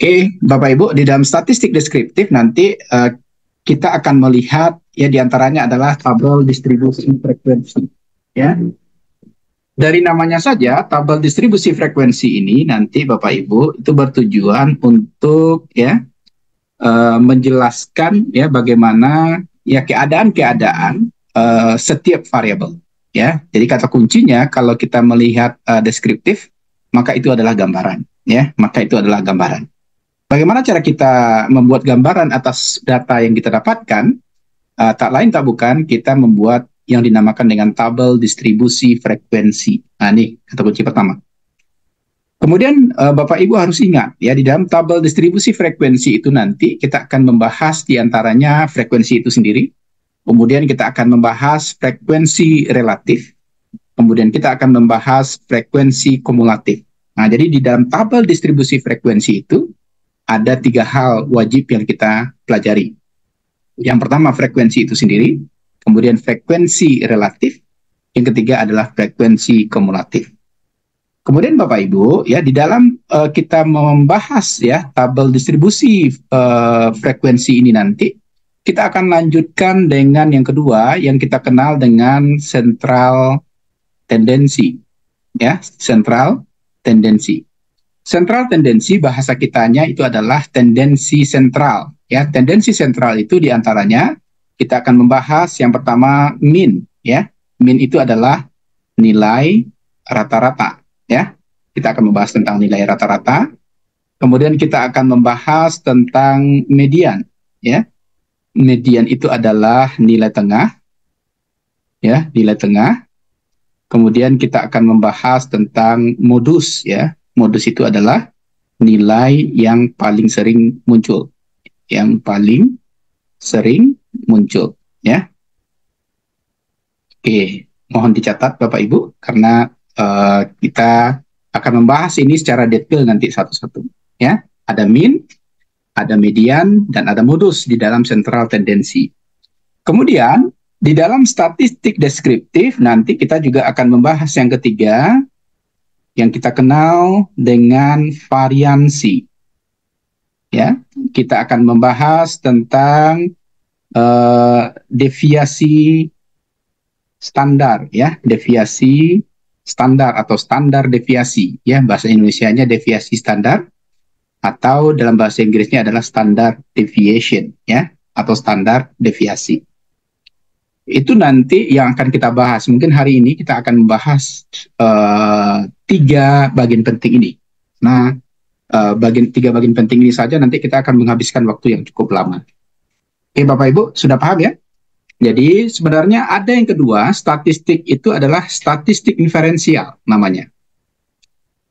Oke, Bapak Ibu, di dalam statistik deskriptif nanti kita akan melihat ya diantaranya adalah tabel distribusi frekuensi. Ya, dari namanya saja tabel distribusi frekuensi ini nanti Bapak Ibu itu bertujuan untuk ya menjelaskan ya bagaimana ya keadaan-keadaan setiap variabel. Ya, jadi kata kuncinya kalau kita melihat deskriptif maka itu adalah gambaran. Ya, maka itu adalah gambaran. Bagaimana cara kita membuat gambaran atas data yang kita dapatkan? Tak lain tak bukan kita membuat yang dinamakan dengan tabel distribusi frekuensi. Nah, ini kata kunci pertama. Kemudian Bapak Ibu harus ingat ya di dalam tabel distribusi frekuensi itu nanti kita akan membahas diantaranya frekuensi itu sendiri. Kemudian kita akan membahas frekuensi relatif. Kemudian kita akan membahas frekuensi kumulatif. Nah, jadi di dalam tabel distribusi frekuensi itu ada 3 hal wajib yang kita pelajari. Yang pertama frekuensi itu sendiri, kemudian frekuensi relatif, yang ketiga adalah frekuensi kumulatif. Kemudian Bapak Ibu, ya di dalam kita membahas ya tabel distribusi frekuensi ini nanti, kita akan lanjutkan dengan yang kedua yang kita kenal dengan sentral tendensi. Ya, sentral tendensi. Sentral tendensi bahasa kitanya itu adalah tendensi sentral. Ya, tendensi sentral itu diantaranya kita akan membahas yang pertama mean. Ya, mean itu adalah nilai rata-rata. Ya, kita akan membahas tentang nilai rata-rata. Kemudian kita akan membahas tentang median. Ya, median itu adalah nilai tengah. Ya, nilai tengah. Kemudian kita akan membahas tentang modus. Ya. Modus itu adalah nilai yang paling sering muncul. Yang paling sering muncul. Ya. Oke, mohon dicatat Bapak Ibu, karena kita akan membahas ini secara detail nanti satu-satu. Ya. Ada mean, ada median, dan ada modus di dalam sentral tendensi. Kemudian, di dalam statistik deskriptif, nanti kita juga akan membahas yang ketiga, yang kita kenal dengan variansi. Ya, kita akan membahas tentang deviasi standar, ya, deviasi standar atau standar deviasi, ya, bahasa Indonesianya deviasi standar, atau dalam bahasa Inggrisnya adalah standard deviation, ya, atau standar deviasi. Itu nanti yang akan kita bahas. Mungkin hari ini kita akan membahas 3 bagian penting ini. Nah, 3 bagian penting ini saja nanti kita akan menghabiskan waktu yang cukup lama. Oke, Bapak Ibu, sudah paham ya? Jadi sebenarnya ada yang kedua, statistik itu adalah statistik inferensial namanya.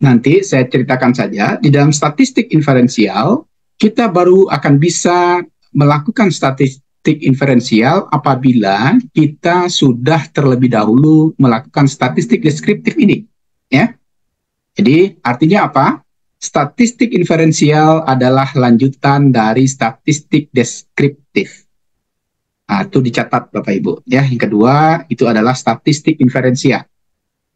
Nanti saya ceritakan saja, di dalam statistik inferensial, kita baru akan bisa melakukan statistik inferensial apabila kita sudah terlebih dahulu melakukan statistik deskriptif ini. Ya. Jadi artinya apa? Statistik inferensial adalah lanjutan dari statistik deskriptif. Nah, itu dicatat Bapak Ibu. Ya, yang kedua itu adalah statistik inferensial.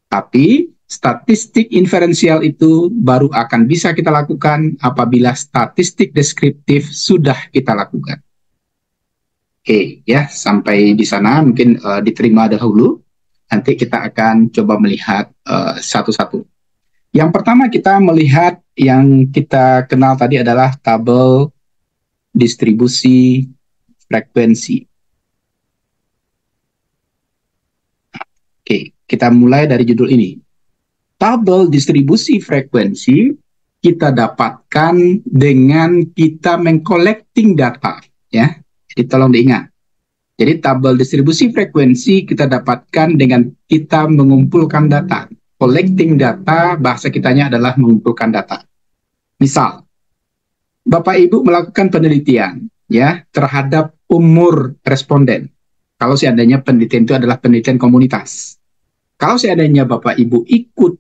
Tapi statistik inferensial itu baru akan bisa kita lakukan apabila statistik deskriptif sudah kita lakukan. Oke, ya, sampai di sana mungkin diterima dahulu. Nanti kita akan coba melihat satu-satu. Yang pertama kita melihat yang kita kenal tadi adalah tabel distribusi frekuensi. Oke, kita mulai dari judul ini. Tabel distribusi frekuensi kita dapatkan dengan kita mengcollecting data, ya. Jadi tolong diingat. Jadi tabel distribusi frekuensi kita dapatkan dengan kita mengumpulkan data. Collecting data, bahasa kitanya adalah mengumpulkan data. Misal, Bapak Ibu melakukan penelitian ya terhadap umur responden. Kalau seandainya penelitian itu adalah penelitian komunitas. Kalau seandainya Bapak Ibu ikut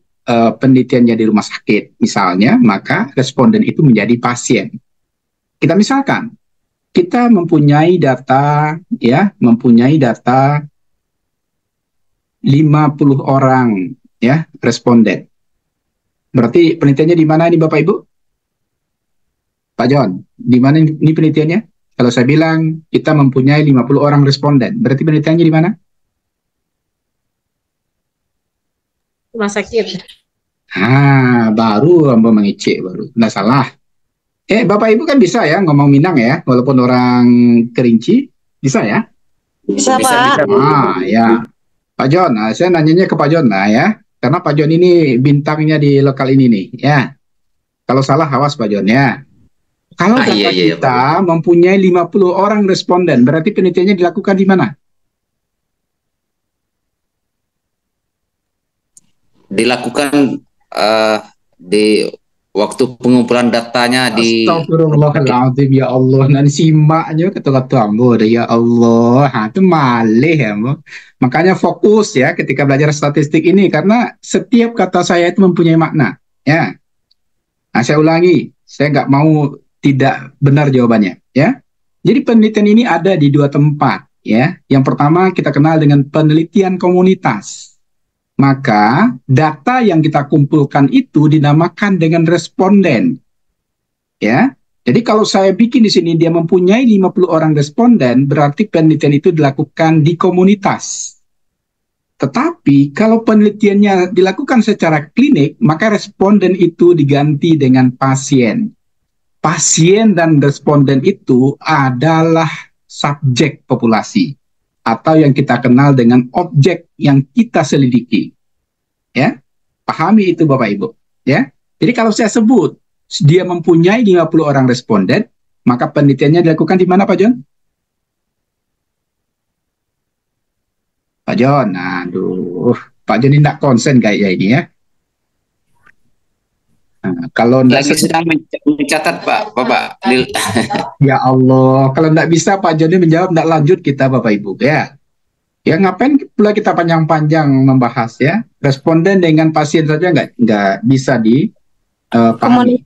penelitiannya di rumah sakit misalnya, maka responden itu menjadi pasien. Kita misalkan, kita mempunyai data 50 orang ya responden. Berarti penelitiannya di mana ini Bapak Ibu? Pak John, di mana ini penelitiannya? Kalau saya bilang kita mempunyai 50 orang responden, berarti penelitiannya di mana? Rumah sakit. Baru Amba mengecek baru. Nggak salah. Bapak Ibu kan bisa ya ngomong Minang ya, walaupun orang Kerinci, bisa ya? Bisa, Pak. Ya. Pak John, saya nanyanya ke Pak John lah ya, karena Pak John ini bintangnya di lokal ini nih, ya. Kalau salah, awas Pak John ya. Kalau data kita mempunyai 50 orang responden, berarti penelitiannya dilakukan di mana? Dilakukan di waktu pengumpulan datanya di. Astagfirullahaladzim, ya Allah. Nanti simaknya kata-kata ambo, ya Allah. Itu malih ya, ambo. Makanya fokus ya ketika belajar statistik ini, karena setiap kata saya itu mempunyai makna. Ya. Nah, saya ulangi, saya nggak mau tidak benar jawabannya. Ya. Jadi penelitian ini ada di dua tempat. Ya. Yang pertama kita kenal dengan penelitian komunitas. Maka data yang kita kumpulkan itu dinamakan dengan responden. Ya. Jadi kalau saya bikin di sini dia mempunyai 50 orang responden, berarti penelitian itu dilakukan di komunitas. Tetapi kalau penelitiannya dilakukan secara klinik, maka responden itu diganti dengan pasien. Pasien dan responden itu adalah subjek populasi, atau yang kita kenal dengan objek yang kita selidiki. Ya, pahami itu Bapak Ibu. Ya, jadi kalau saya sebut dia mempunyai 50 orang responden, maka penelitiannya dilakukan di mana Pak John? Pak John, aduh, Pak John ini tidak konsen kayaknya ini ya. Nah, kalau lagi sedang mencatat Pak, Bapak. Ya Allah, kalau tidak bisa Pak John ini menjawab, tidak lanjut kita Bapak Ibu ya. Ya ngapain pula kita panjang-panjang membahas ya. Responden dengan pasien saja nggak bisa di pahami.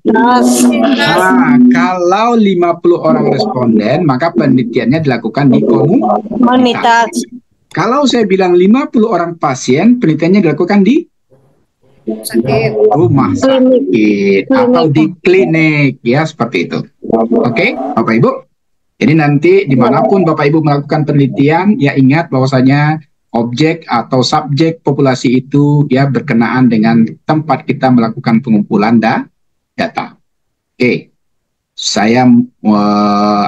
Kalau 50 orang responden, maka penelitiannya dilakukan di komunitas. Kalau saya bilang 50 orang pasien, penelitiannya dilakukan di rumah sakit atau di klinik, ya seperti itu. Oke, Bapak Ibu. Jadi nanti dimanapun Bapak Ibu melakukan penelitian, ya ingat bahwasanya objek atau subjek populasi itu ya berkenaan dengan tempat kita melakukan pengumpulan data. Oke, saya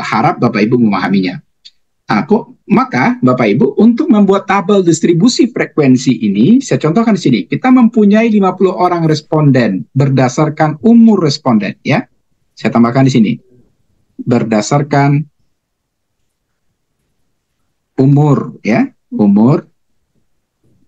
harap Bapak Ibu memahaminya. Maka Bapak Ibu untuk membuat tabel distribusi frekuensi ini, saya contohkan di sini. Kita mempunyai 50 orang responden berdasarkan umur responden ya. Saya tambahkan di sini. Berdasarkan umur ya, umur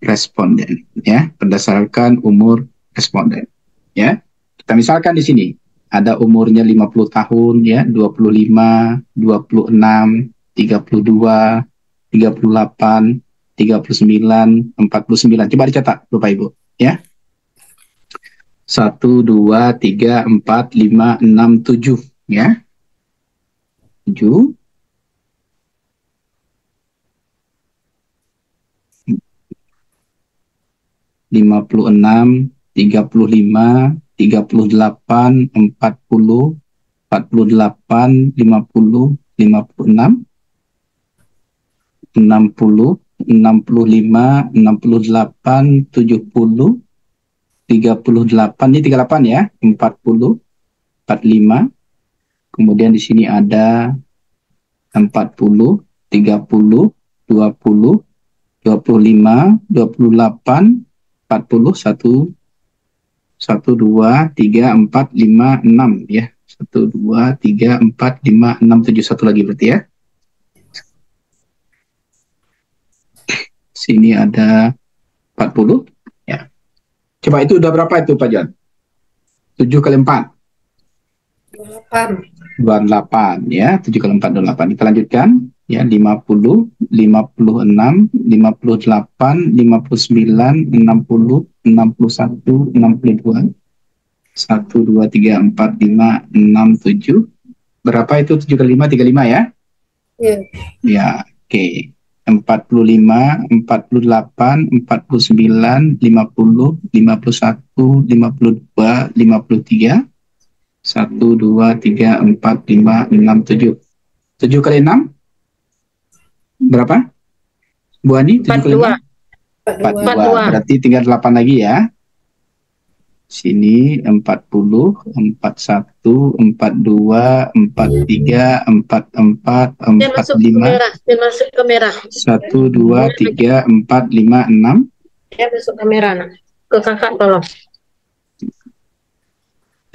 responden ya, berdasarkan umur responden ya. Kita misalkan di sini ada umurnya 50 tahun ya, 25, 26, 32, 38, 39, 49. Coba dicatat Bapak Ibu ya. 1, 2, 3, 4, 5, 6, 7 ya. 7. 56, 35, 38, 40, 48, 50, 56, 60, 65, 68, 70, 38, ini 38 ya, 40, 45, kemudian di sini ada 40, 30, 20, 25, 28, 40, 1, 2, 3, 4, 5, 6 ya. 1, 2, 3, 4, 5, 6, 7, satu lagi berarti ya. Sini ada 40 ya. Coba itu udah berapa itu Pak Jan? 7 kali 4. 28 ya. 7 kali 4 28. Kita lanjutkan ya. 50, 56, 58, 59, 60, 61, 62. 1, 2, 3, 4, 5, 6, 7. Berapa itu 7 kali 5? 35 ya? Iya. Ya, oke. 45, 48, 49, 50, 51, 52, 53. 1, 1, 2, 3, 4, 5, 6, 7. 7 kali 6? Berapa? Bu Ani, 7 kali 6? 42. Berarti tinggal 8 lagi ya. Sini 40, 41, 42, 43, 44, 45. Dia masuk ke merah. 1, 2, 3, 4, 5, 6. Dia masuk ke merah. Nah. Ke kakak tolong.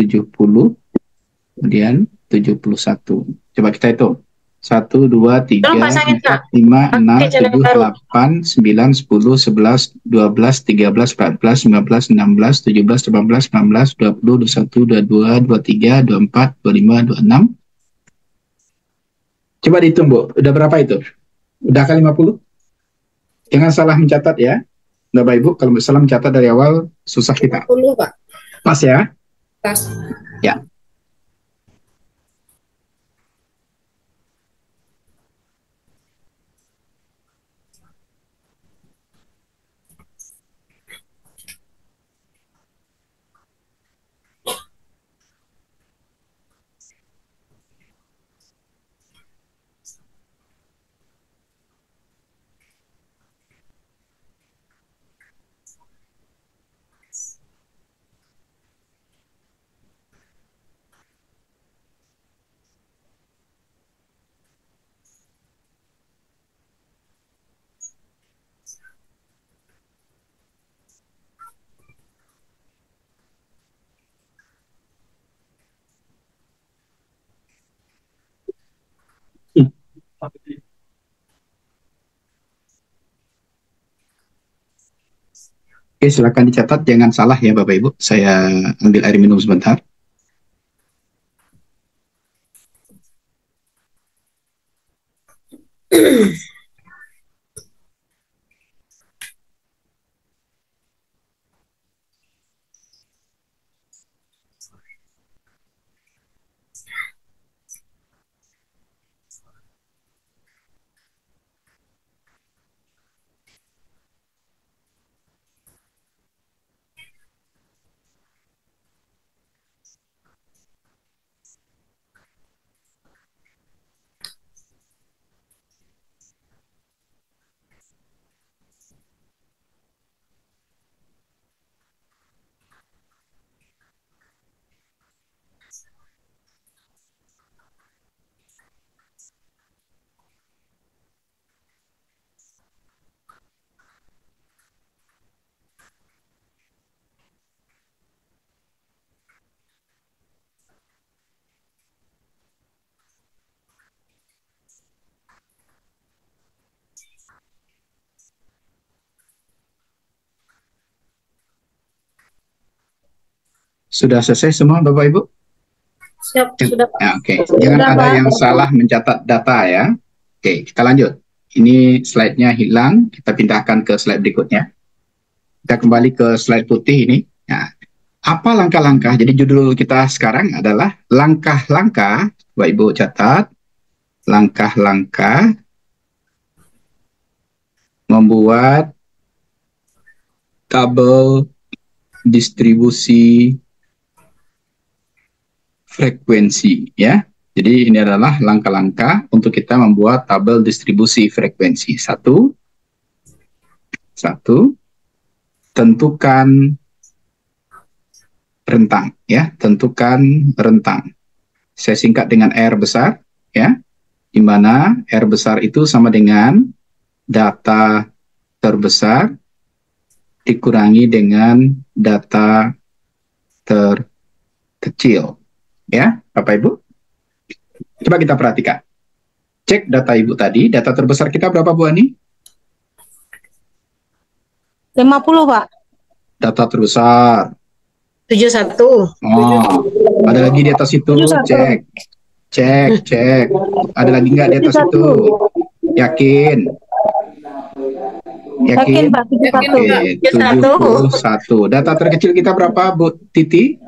70. Kemudian 71. Coba kita hitung. 1, 2, 3, 4, 5, 6, 7, 8, 9, 10, 11, 12, 13, 14, 15, 16, 17, 18, 19, 20, 21, 22, 23, 24, 25, 26. Coba dihitung, Bu. Udah berapa itu? Udah kali 50? Jangan salah mencatat ya. Bapak Ibu, kalau salah mencatat dari awal, susah kita. 50, Pak. Pas ya? Pas. Ya. Oke, silakan dicatat, jangan salah ya Bapak Ibu. Saya ambil air minum sebentar. Sudah selesai semua Bapak Ibu? Siap, sudah. Ya, oke. Jangan ada yang salah mencatat data ya. Oke, kita lanjut. Ini slide-nya hilang, kita pindahkan ke slide berikutnya. Kita kembali ke slide putih ini. Nah, apa langkah-langkah? Jadi judul kita sekarang adalah langkah-langkah, Bapak Ibu catat, langkah-langkah membuat tabel distribusi frekuensi ya. Jadi ini adalah langkah-langkah untuk kita membuat tabel distribusi frekuensi. Satu, tentukan rentang ya, tentukan rentang. Saya singkat dengan R besar ya, di mana R besar itu sama dengan data terbesar dikurangi dengan data terkecil. Ya, Bapak Ibu. Coba kita perhatikan. Cek data Ibu tadi, data terbesar kita berapa Bu Ani? 50, Pak. Data terbesar. 71. Oh, ada lagi di atas itu, cek. Cek. Ada lagi nggak di atas itu? Yakin? Yakin, Pak. 71. Oke, 71. Data terkecil kita berapa, Bu Titi?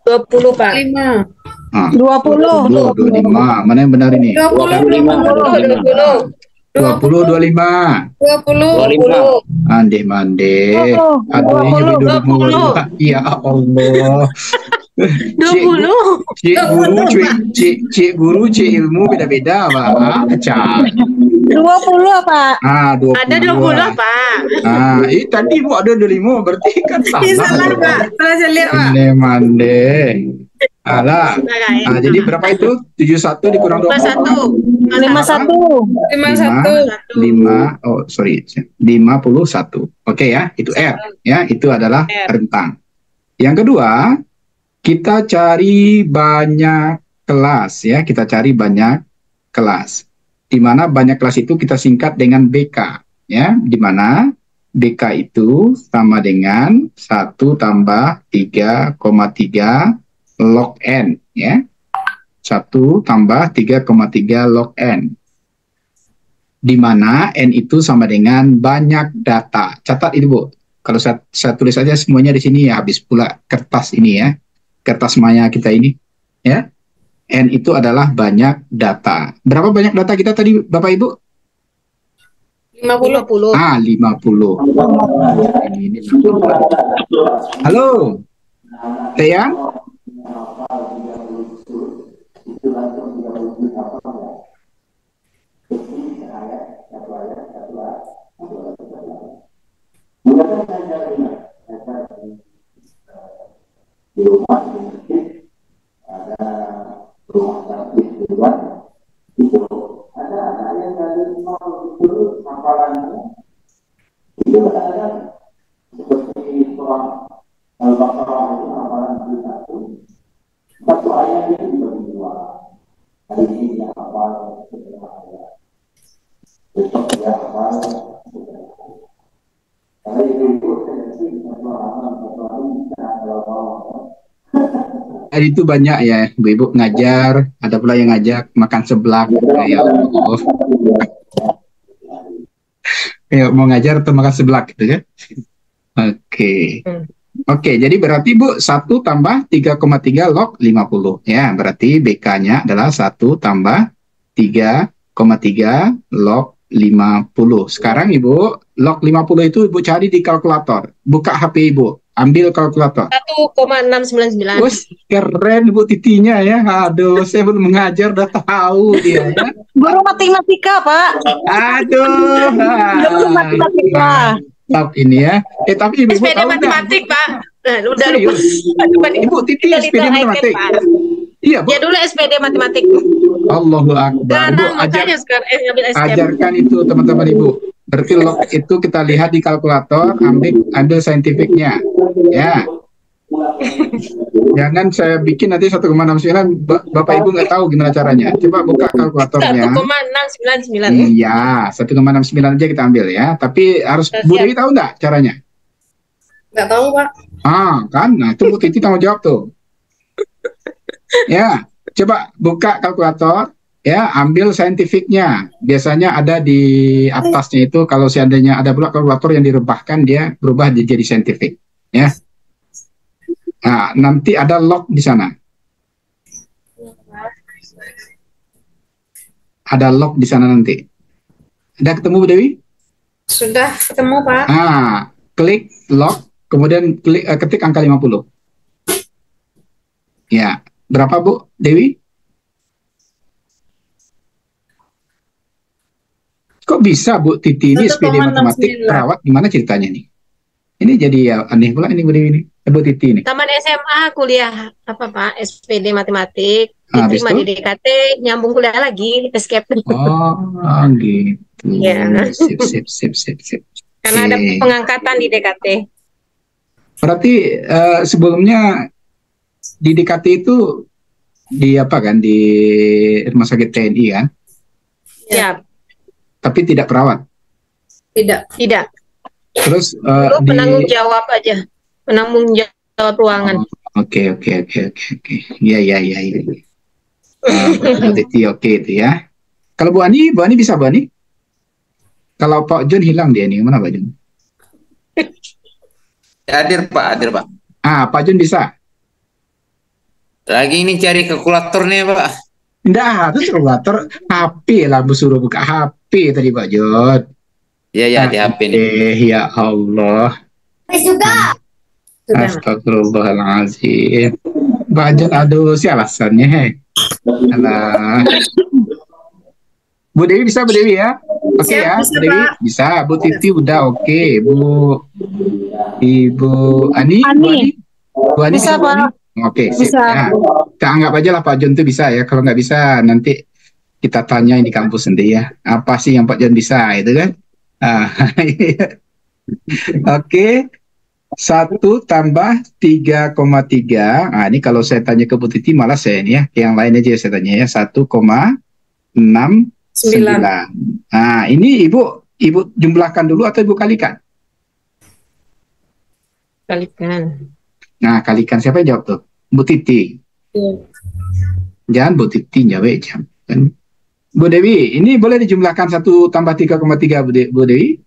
20, Pak. 5. Ah, 20. 25. Mana yang benar ini? 25. 25. 20. Mande. Aduh, ini dulu mau. Ya Allah. Cik guru, cik guru, cik ilmu beda-beda, Pak. Acak. 20, Pak. 20. Ada 20, Pak. Tadi Bu ada 25, berarti kan salah. Salah, Pak. Salah saya lihat, Pak. Mande. Alah. Jadi berapa itu? 71 dikurang 20. 51. 51. Oke ya, itu R ya, itu adalah rentang. Yang kedua, kita cari banyak kelas ya, kita cari banyak kelas. Di mana banyak kelas itu kita singkat dengan BK ya, di mana BK itu sama dengan 1 tambah 3,3 log N ya. 1 tambah 3,3 log N. Di mana N itu sama dengan banyak data. Catat itu, Bu. Kalau saya tulis aja semuanya di sini ya habis pula kertas ini ya. Kertas maya kita ini ya. N itu adalah banyak data. Berapa banyak data kita tadi Bapak Ibu? 50. 50. Ini. Halo. Teyang? Itu banyak ya, ibu-ibu ngajar, ada pula yang ngajak makan seblak. Ya Allah. Ya, mau ngajar atau makan seblak gitu ya. Oke, jadi berarti Bu 1 tambah 3,3 log 50 ya, berarti BK-nya adalah 1 tambah 3,3 log 50. Sekarang Ibu, log 50 itu Ibu cari di kalkulator. Buka HP Ibu, ambil kalkulator. 1,699. Wes, keren Bu Titinya ya. Aduh, saya belum mengajar udah tahu dia ya. Guru matematika, Pak. Aduh. Guru matematika. Mantap ini ya. Tapi Ibu SPD tahu matematik, Pak. Udah serius? Ibu Titi SPD matematik. Iya, Bu. Ya dulu SPD matematik. Allahu Akbar. Bu, makanya sekarang ngambil STM. ajarkan itu teman-teman Ibu. Berarti log itu kita lihat di kalkulator, ambil saintifiknya. Ya. Jangan saya bikin nanti 1,69, Bapak Ibu nggak tahu gimana caranya. Coba buka kalkulatornya. 1,699. Iya, 1,69 aja kita ambil ya. Tapi harus Bu Dewi tahu nggak caranya? Nggak tahu, Pak. Kan? Nah, itu Bu Titi tanggung jawab tuh. Ya, coba buka kalkulator. Ya, ambil saintifiknya. Biasanya ada di atasnya itu, kalau seandainya ada pula kalkulator yang direbahkan, dia berubah jadi saintifik. Ya. Nah, nanti ada log di sana. Ada log di sana nanti. Ada ketemu Bu Dewi? Sudah ketemu, Pak. Klik log, kemudian ketik angka 50. Ya, berapa Bu Dewi? Kok bisa Bu Titi ini SPD matematik perawat, gimana ceritanya nih? Ini jadi ya aneh pula ini Bu Dewi ini. Bu Titi ini. Taman SMA kuliah apa Pak? SPD matematik, Habis diterima itu? di DKT, nyambung kuliah lagi, escape. Oh, gitu. Ya. Sip. Karena ada Oke. pengangkatan di DKT. Berarti sebelumnya di DKT itu di apa kan, di rumah sakit TNI kan? Ya, Tapi tidak perawat. Tidak. tidak. Terus Dulu penanggung jawab aja. Penanggung jawab ruangan. Oke. Iya. Titi oke itu ya. Kalau Bu Ani bisa Bu Ani? Kalau Pak Jun hilang dia nih, mana Pak Jun? Hadir Pak. Pak Jun bisa. Lagi ini cari kalkulatornya Pak. Nggak, terus kalkulator HP lah, Bu suruh buka HP tadi Pak Jun. Iya di HP nih. Ya Allah. Sudah. Astagfirullahaladzim. Bajan aduh si alasannya. Hei. Alah. Bu Dewi bisa Bu Dewi ya? Oke Siap, ya, bisa, Bu Dewi Pak. bisa. Bu Titi udah oke. Ibu Ani, Bu Ani, Bu Ani Bisa, Bu Ani? Pak. Oke, sip Bisa. ya. Kita anggap aja lah Pak John itu bisa ya. Kalau nggak bisa nanti kita tanya di kampus sendiri ya. Apa sih yang Pak John bisa itu kan? Ah, oke. 1 tambah 3,3. Nah, ini kalau saya tanya ke Bu Titi malah saya ini ya. Yang lain aja saya tanya ya. 1,69. 9. Nah, ini Ibu jumlahkan dulu atau Ibu kalikan? Kalikan. Nah, kalikan siapa yang jawab tuh? Bu Titi. Jangan Bu Titi jawab jam. Kan? Bu Dewi, ini boleh dijumlahkan 1 tambah 3,3 Bu Dewi?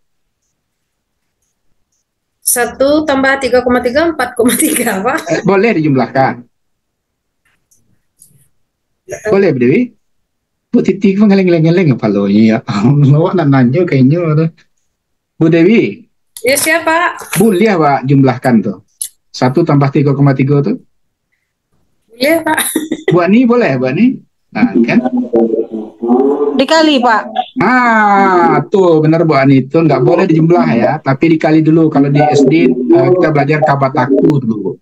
1 tambah 3,3, 4,3, Pak. Boleh dijumlahkan. Boleh Bu Dewi? Bu Titi kok ngeleng-ngeleng apa lo ya? Allah nanya kayaknya. Bu Dewi, Ya, siapa? boleh Pak jumlahkan tuh. 1 tambah 3,3 tuh. Boleh, Pak. Bu Ani boleh, Bu Ani? Nah, kan? Dikali, Pak. Ah, tuh benar Bu Ani itu nggak boleh dijumlah ya, tapi dikali dulu. Kalau di SD kita belajar kabataku dulu.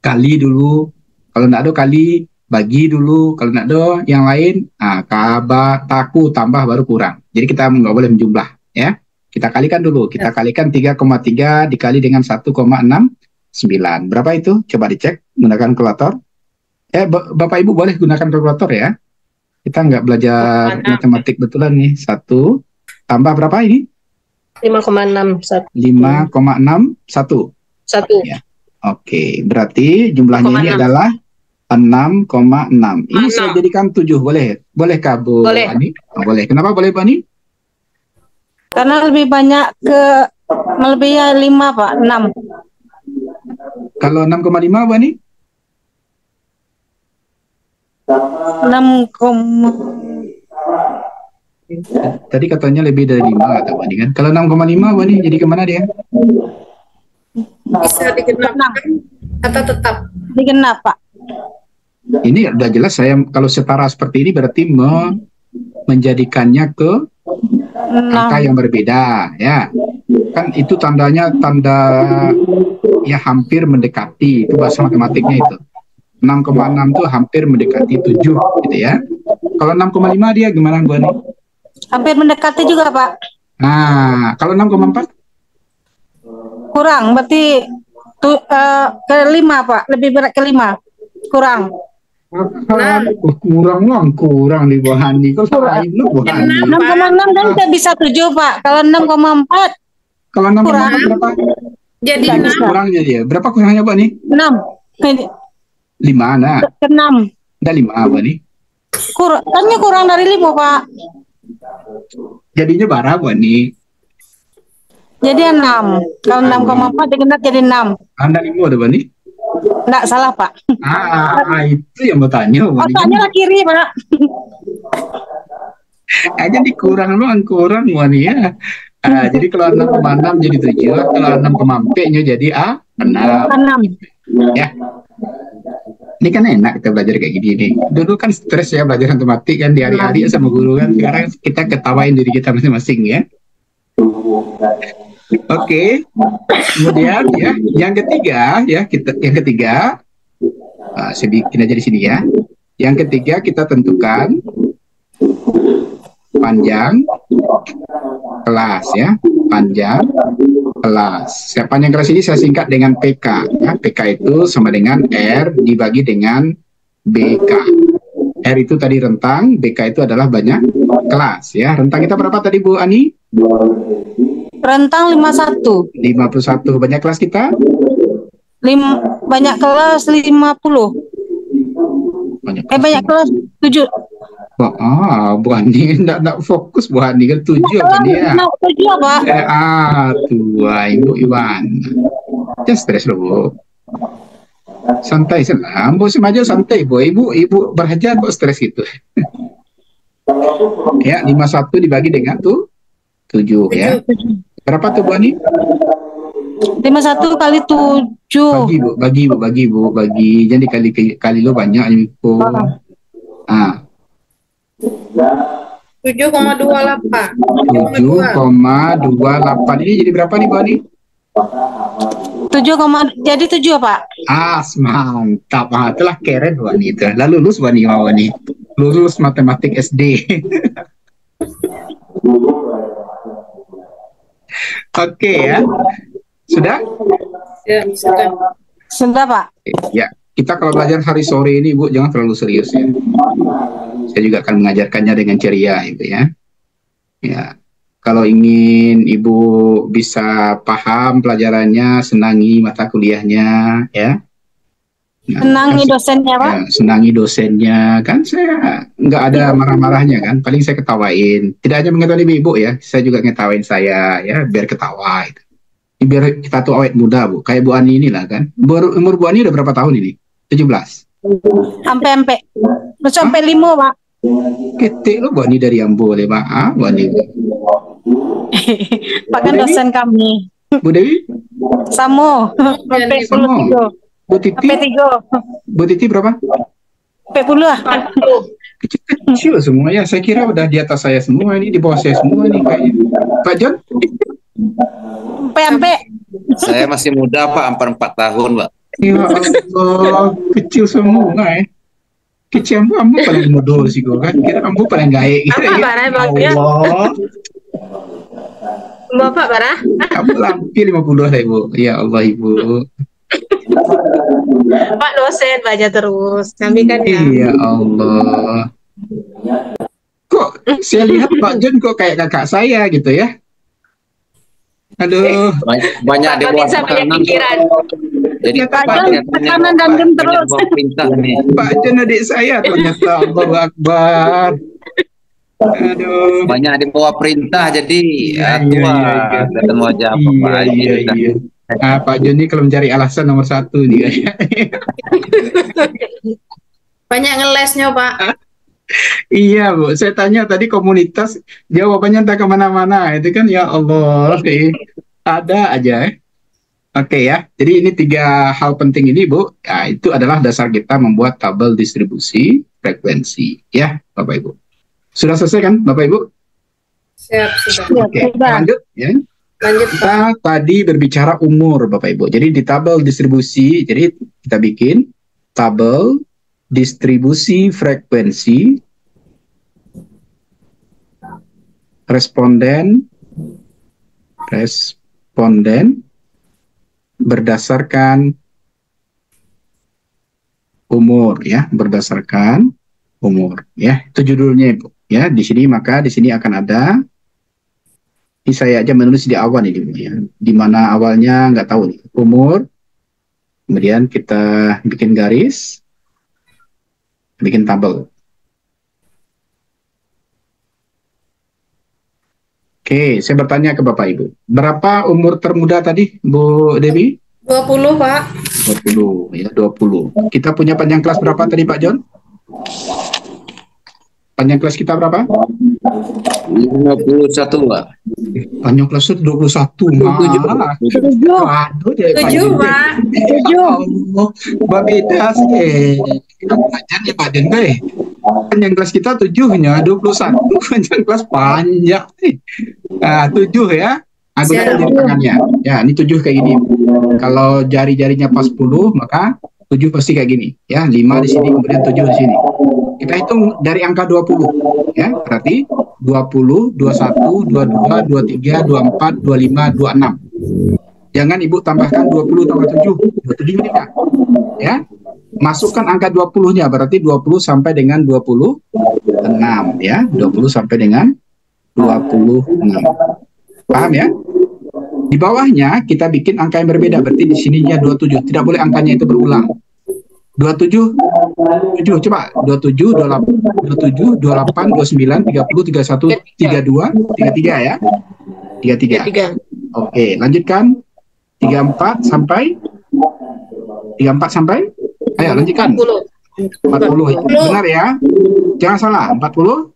Kali dulu. Kalau nggak ada kali, bagi dulu. Kalau nggak ada yang lain, kabataku tambah baru kurang. Jadi kita nggak boleh menjumlah ya. Kita kalikan dulu. Kita kalikan 3,3 dikali dengan 1,69. Berapa itu? Coba dicek menggunakan kalkulator. Bapak Ibu boleh gunakan kalkulator ya. Kita nggak belajar matematik betulan nih. 1 tambah berapa ini? 5,61. 5,61. 1. Ya. Oke, berarti jumlahnya ini 6,6. adalah 6,6. Ini 6. saya jadikan 7, boleh? Bolehkah Bu Boleh. Ani? Oh, boleh. Kenapa boleh Bu Ani? Karena lebih banyak melebihi 5, Pak. 6. Kalau 6,5 Bu Ani? 6, Tadi katanya lebih dari 5 kata Bu Ani kan. Kalau 6,5 Bu Ani jadi kemana dia? Bisa digenapkan atau tetap? digenap, Pak. Ini udah jelas saya kalau setara seperti ini berarti menjadikannya ke angka 6. yang berbeda ya. Kan itu tandanya tanda ya hampir mendekati, itu bahasa matematiknya itu. 6,6 itu hampir mendekati 7 gitu ya. Kalau 6,5 dia gimana Bu Ani? Hampir mendekati juga, Pak. Nah, kalau 6,4? Kurang, berarti ke 5, Pak. Lebih berat ke 5. Kurang. Kurang di Bu Ani. Kok salah lu Bu Ani? 6,6 kan tidak bisa 7, Pak. Kalau 6,4 Kalau 6,4 berapa? Jadi Nggak 6. bisa. Kurangnya dia. Berapa kurangnya Bu Ani? 6. 5, nah. Ke 6. Udah 5 Bu Ani. Kurang dari 5, Pak. Jadinya barang Bu Ani. Jadi 6. Kalau 6,4 digenap jadi 6. Anda 5 udah Bu Ani? Enggak salah, Pak. Itu yang mau tanya Bu Ani. Otaknya lah kiri, Pak. Jadi kurang Bu Ani ya. Jadi kalau 6,6 jadi 7, kalau 6,4-nya jadi 6. 6. Ya. Ini kan enak kita belajar kayak gini nih. Dulu kan stres ya belajar matematik kan di hari-hari sama guru kan. Sekarang kita ketawain diri kita masing-masing ya. Oke. Kemudian ya, yang ketiga saya bikin aja di sini ya. Yang ketiga kita tentukan panjang kelas ya, panjang kelas. Panjang kelas ini saya singkat dengan PK. Ya. PK itu sama dengan R dibagi dengan BK. R itu tadi rentang, BK itu adalah banyak kelas ya. Rentang kita berapa tadi Bu Ani? Rentang 51. 51. Banyak kelas kita? Banyak kelas 50. Banyak kelas 7. Bu Ani enggak fokus Bu Ani kan 7 apa dia? 7, Pak. Tua Ibu Iwan. Jangan stres loh Bu. Santai senang, Bu semaju santai Bu. Ibu belajar kok stres gitu. Ya, 51 dibagi dengan 7 ya. Berapa tuh Bu Ani? 51 kali bagi. Jadi kali lo banyak info. 7,28. 7,28 ini jadi berapa nih Bu Ani? 7, jadi 7 Pak. Mantap. Itulah keren Bu Ani itu. Lalu lulus Bu Ani mau nih. Lulus matematik SD. Oke ya. Sudah? Ya, sudah. Sudah Pak. Ya, kita kalau belajar hari sore ini Bu jangan terlalu serius ya. Saya juga akan mengajarkannya dengan ceria Ibu ya. Ya, kalau ingin Ibu bisa paham pelajarannya, senangi mata kuliahnya ya. Nah, Senangi dosennya Pak. Ya, senangi dosennya kan, saya nggak ada marah-marahnya kan, paling saya ketawain. Tidak hanya mengetahui Ibu ya, saya juga ngetawain saya ya, biar ketawa itu. Biar kita tuh awet muda Bu, kayak Bu Ani inilah kan. Umur Bu Ani udah berapa tahun ini? 17. Sampai 5 Pak. Ketik lo Bu Ani dari Ambo boleh Pak. Bu Ani. Pak kan dosen kami. Bu Dewi? Samo. Sampai 33. Bu Titi? Sampai 3. Bu Titi berapa? Sampai 10 lah. Kecil semuanya. Saya kira udah di atas saya semua ini, di bawah saya semua ini kayaknya. Pak John? Sampai. Saya masih muda Pak, 44 tahun Pak. Ya Allah, kecil semua Kecil ambu paling muda sih gue kan. Kira ambu paling gaek. Apa barang Ya Allah. Bapak barah? Kamu lampi 50 lah Ibu. Ya Allah Ibu. Pak dosen baca terus. Kami kan ya. Ya Allah. Kok saya lihat Pak John kok kayak kakak saya gitu ya. Aduh. Banyak di bawah Bisa punya tekanan. pikiran. Jadi Pak John tekanan dan gem terus. Perintah nih. Pak John adik saya ternyata. Allahu Akbar. Aduh. Banyak di bawah perintah, jadi tua ketemu aja apa Pak. Iya. Pak John ini kalau mencari alasan nomor 1 nih. Banyak ngelesnya Pak. Iya Bu, saya tanya tadi komunitas, jawabannya entah kemana-mana. Itu kan ya Allah, ada aja. Oke ya, jadi ini 3 hal penting ini Bu. Ya, itu adalah dasar kita membuat tabel distribusi frekuensi. Ya Bapak Ibu. Sudah selesai kan Bapak Ibu? Siap, sudah. Oke, lanjut ya. Lanjut Pak. Kita tadi berbicara umur Bapak Ibu. Jadi di tabel distribusi, jadi kita bikin tabel distribusi frekuensi responden berdasarkan umur ya, berdasarkan umur ya. Itu judulnya Ibu ya. Di sini maka di sini akan ada, ini saya aja menulis di awal ini ya. Di mana awalnya nggak tahu nih, umur. Kemudian kita bikin garis, bikin tabel. Oke, saya bertanya ke Bapak Ibu. Berapa umur termuda tadi, Bu Dewi? 20 Pak. 20, ya 20. Kita punya panjang kelas berapa tadi Pak John? Panjang kelas kita berapa? 51 Pak. Panjang kelas itu 21. Waduh, dia 7 Pak. 7. Beda sih. Panjang ya Pak John deh. Panjang kelas kita 7-nya 21. Panjang kelas panjang nih. Nah, 7 ya. Gunakan jari tangannya. Ya, ini 7 kayak gini. Kalau jari-jarinya pas 10, maka 7 pasti kayak gini. Ya, 5 di sini, kemudian 7 di sini. Kita hitung dari angka 20. Ya, berarti 20, 21, 22, 23, 24, 25, 26. Jangan Ibu tambahkan 20 tambah 7. 27 ini enggak. Ya. Masukkan angka 20-nya, berarti 20 sampai dengan 26 ya. 20 sampai dengan 26. Paham ya? Di bawahnya kita bikin angka yang berbeda, berarti di sininya 27. Tidak boleh angkanya itu berulang. 27 7 coba 27 28 29 30 31 32 33 ya. 33. Oke, lanjutkan. 34 sampai ayo lanjutkan. 40. Benar ya? Jangan salah. 40.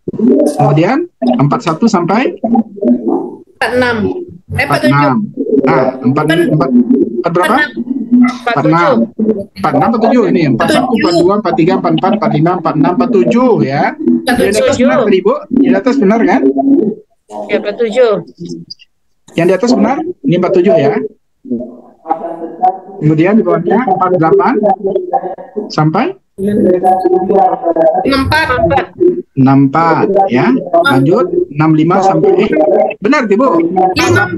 Kemudian 41 sampai 46. 46. Nah, 4 berapa? 46. 46, 47 ini, 41, 42, 43, 44, 45, 46, 47 ya. Yang di atas benar tadi Bu? Yang di atas benar kan? Ya, 47. Yang di atas benar? Ini 47 ya. Kemudian di bawahnya 48 sampai 64. 64 ya. Lanjut 65 sampai benar Bu? 54,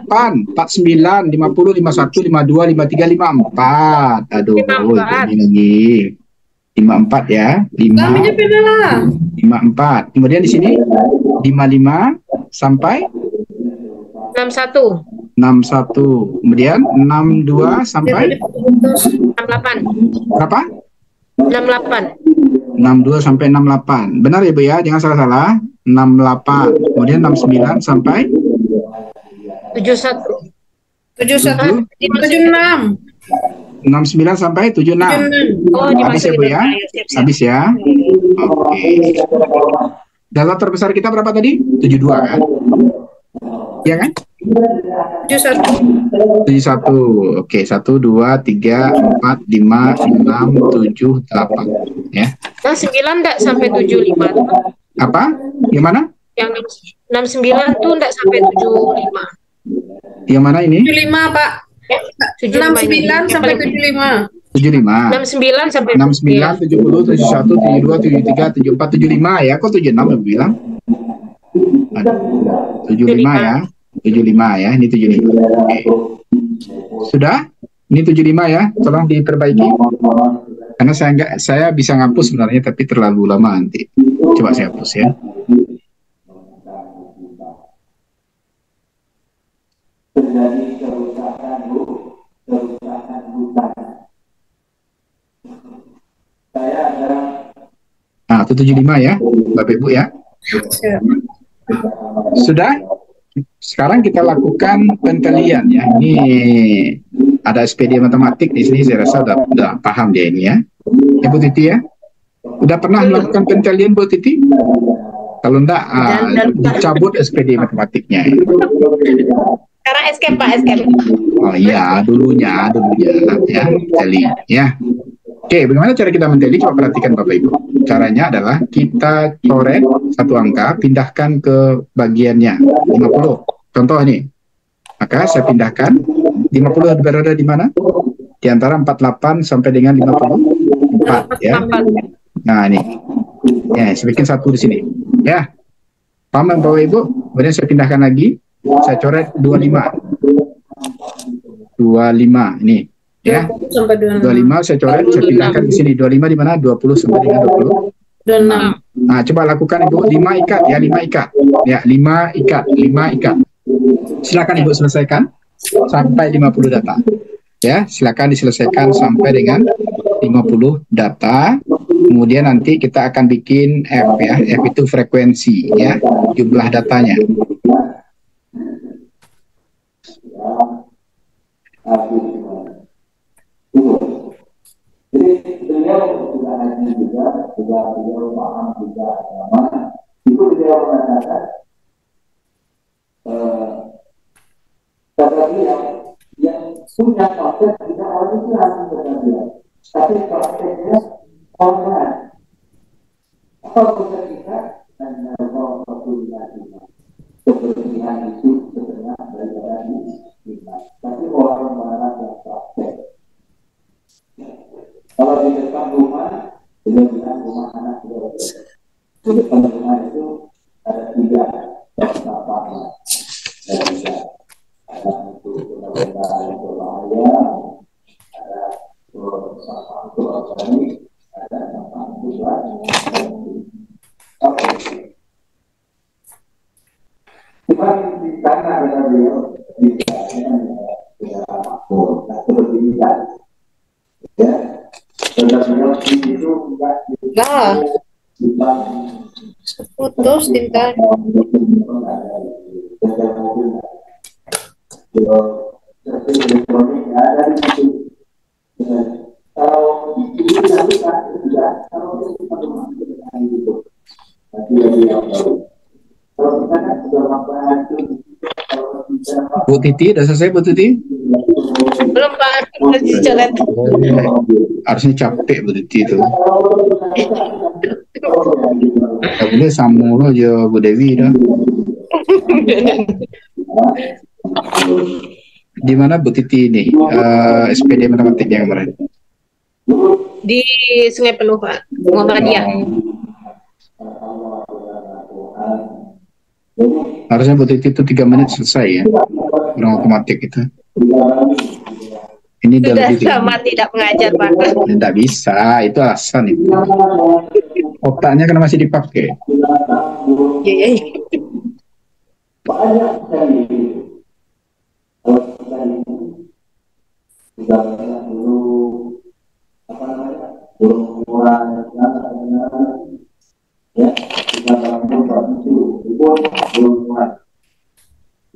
Pak. 48, 49, 50, 51, 52, 53, 54. Aduh, ini lagi. 54 ya. 5 54. Kemudian di sini 55 sampai 61. 61. Kemudian 62 sampai 68. berapa? 68. 62 sampai 68. Benar ya Bu ya, jangan salah-salah. 68. Kemudian 69 sampai 71. 76. 69 sampai 76. Oh, Habis ya Bu ya? Habis ya. Oke. Data terbesar kita berapa tadi? 72 kan? Iya kan? 71. Oke, 1 2 3 4 5 6 7 8 ya. Nah, 9 enggak sampai 75 tuh. Apa? Gimana? Yang 69 tuh enggak sampai 75. Yang mana ini? 75, Pak. Ya, 69 sampai 75. 75. 69 sampai 69, 70, 71, 72, 73, 74, 75 ya. Kok 76 ya Bu bilang? Aduh, 75 ya. 75 ya. Ini 75. Oke. Sudah? Ini 75 ya. Tolong diperbaiki. Karena saya bisa ngapus sebenarnya tapi terlalu lama nanti. Coba saya hapus ya. Nah, itu 75 ya, Bapak Ibu ya. Sudah? Sekarang kita lakukan pentelian ya. Ini ada SPD matematik di sini, saya rasa udah paham dia ini ya. Ibu Titi ya. Udah pernah melakukan pentelian Bu Titi? Kalau enggak, dicabut SPD matematiknya. Sekarang escape Pak, escape. Oh iya, dulunya ya, teli ya. Oke, bagaimana cara kita menteli? Coba perhatikan Bapak Ibu. Caranya adalah kita coret satu angka, pindahkan ke bagiannya 50. Contoh nih. Maka saya pindahkan 50 berada di mana? Di antara 48 sampai dengan 54 ya. Nah, ini. Ya, saya bikin satu di sini. Ya. Paham Bapak Ibu? Kemudian saya pindahkan lagi. Saya coret 25. 25 ini. Ya, 25 saya coret, saya pindahkan di sini. 25 di mana? 20 sampai dengan 20. 26. Nah, coba lakukan Ibu 5 ikat ya, 5 ikat. Ya, 5 ikat, 5 ikat. Silakan Ibu selesaikan sampai 50 data. Ya, silakan diselesaikan sampai dengan 50 data. Kemudian nanti kita akan bikin F ya. F itu frekuensi ya, jumlah datanya. Jadi beliau sudah haji juga beliau paham juga agama. Itu beliau mengatakan, tetapi yang punya konsep tidak orang itu langsung berbeda, tapi konsepnya orang. Apa konsep kita dan kalau kemudian kepentingan itu sebenarnya daripada kita, tapi orang barat yang praktek. Kalau di depan rumah, beliau bilang rumah anak beliau. Di depan rumah itu ada 3 lapangan. Ada 3. Ada untuk benda-benda yang berbahaya, ada sampah untuk organik, ada sampah buat. Cuma di sana ada beliau di sana ada makmur. Nah, seperti ini kan. Ya. Dah. Putus tinggal. Bu Titi, udah selesai Bu Titi? Belum Pak, masih coret. Harusnya capek berarti itu. Ya boleh sama lo aja Bu Dewi dah. Di mana Bu Titi ini SPD matematik yang kemarin? Di Sungai Penuh Pak, Muhammadiyah. Harusnya Bu Titi itu 3 menit selesai ya. Orang matematik itu. Ini udah Sudah lebih lama tidak mengajar Pak. tidak bisa, itu alasan itu. Otaknya kan masih dipakai. Iya, iya. Banyak sekali. Kalau kita ini sudah banyak dulu apa namanya burung-burung ya kita bangun itu burung-burung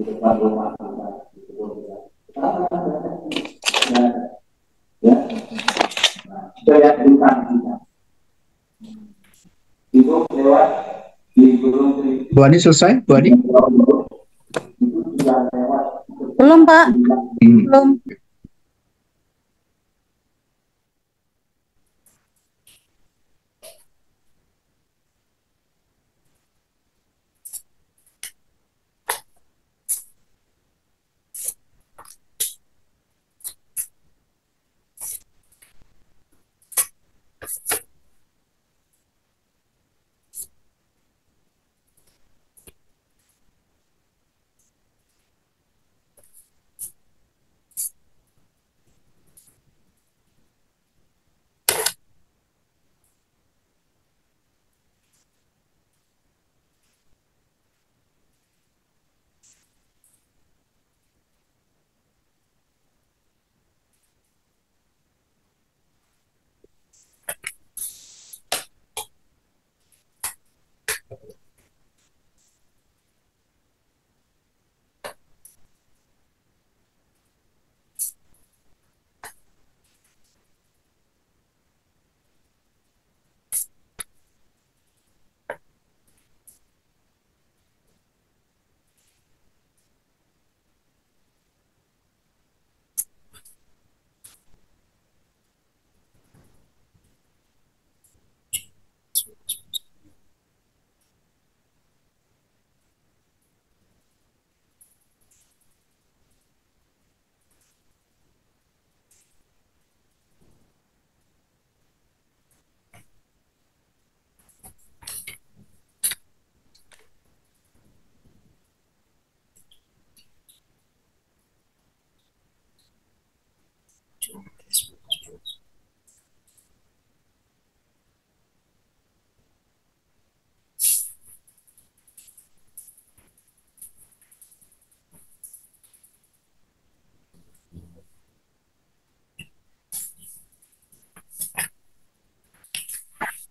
di depan rumah kita ya saya bukan kita itu lewat di burung Bu Ani selesai? Bu Ani? itu sudah lewat. Belum, Pak. Belum.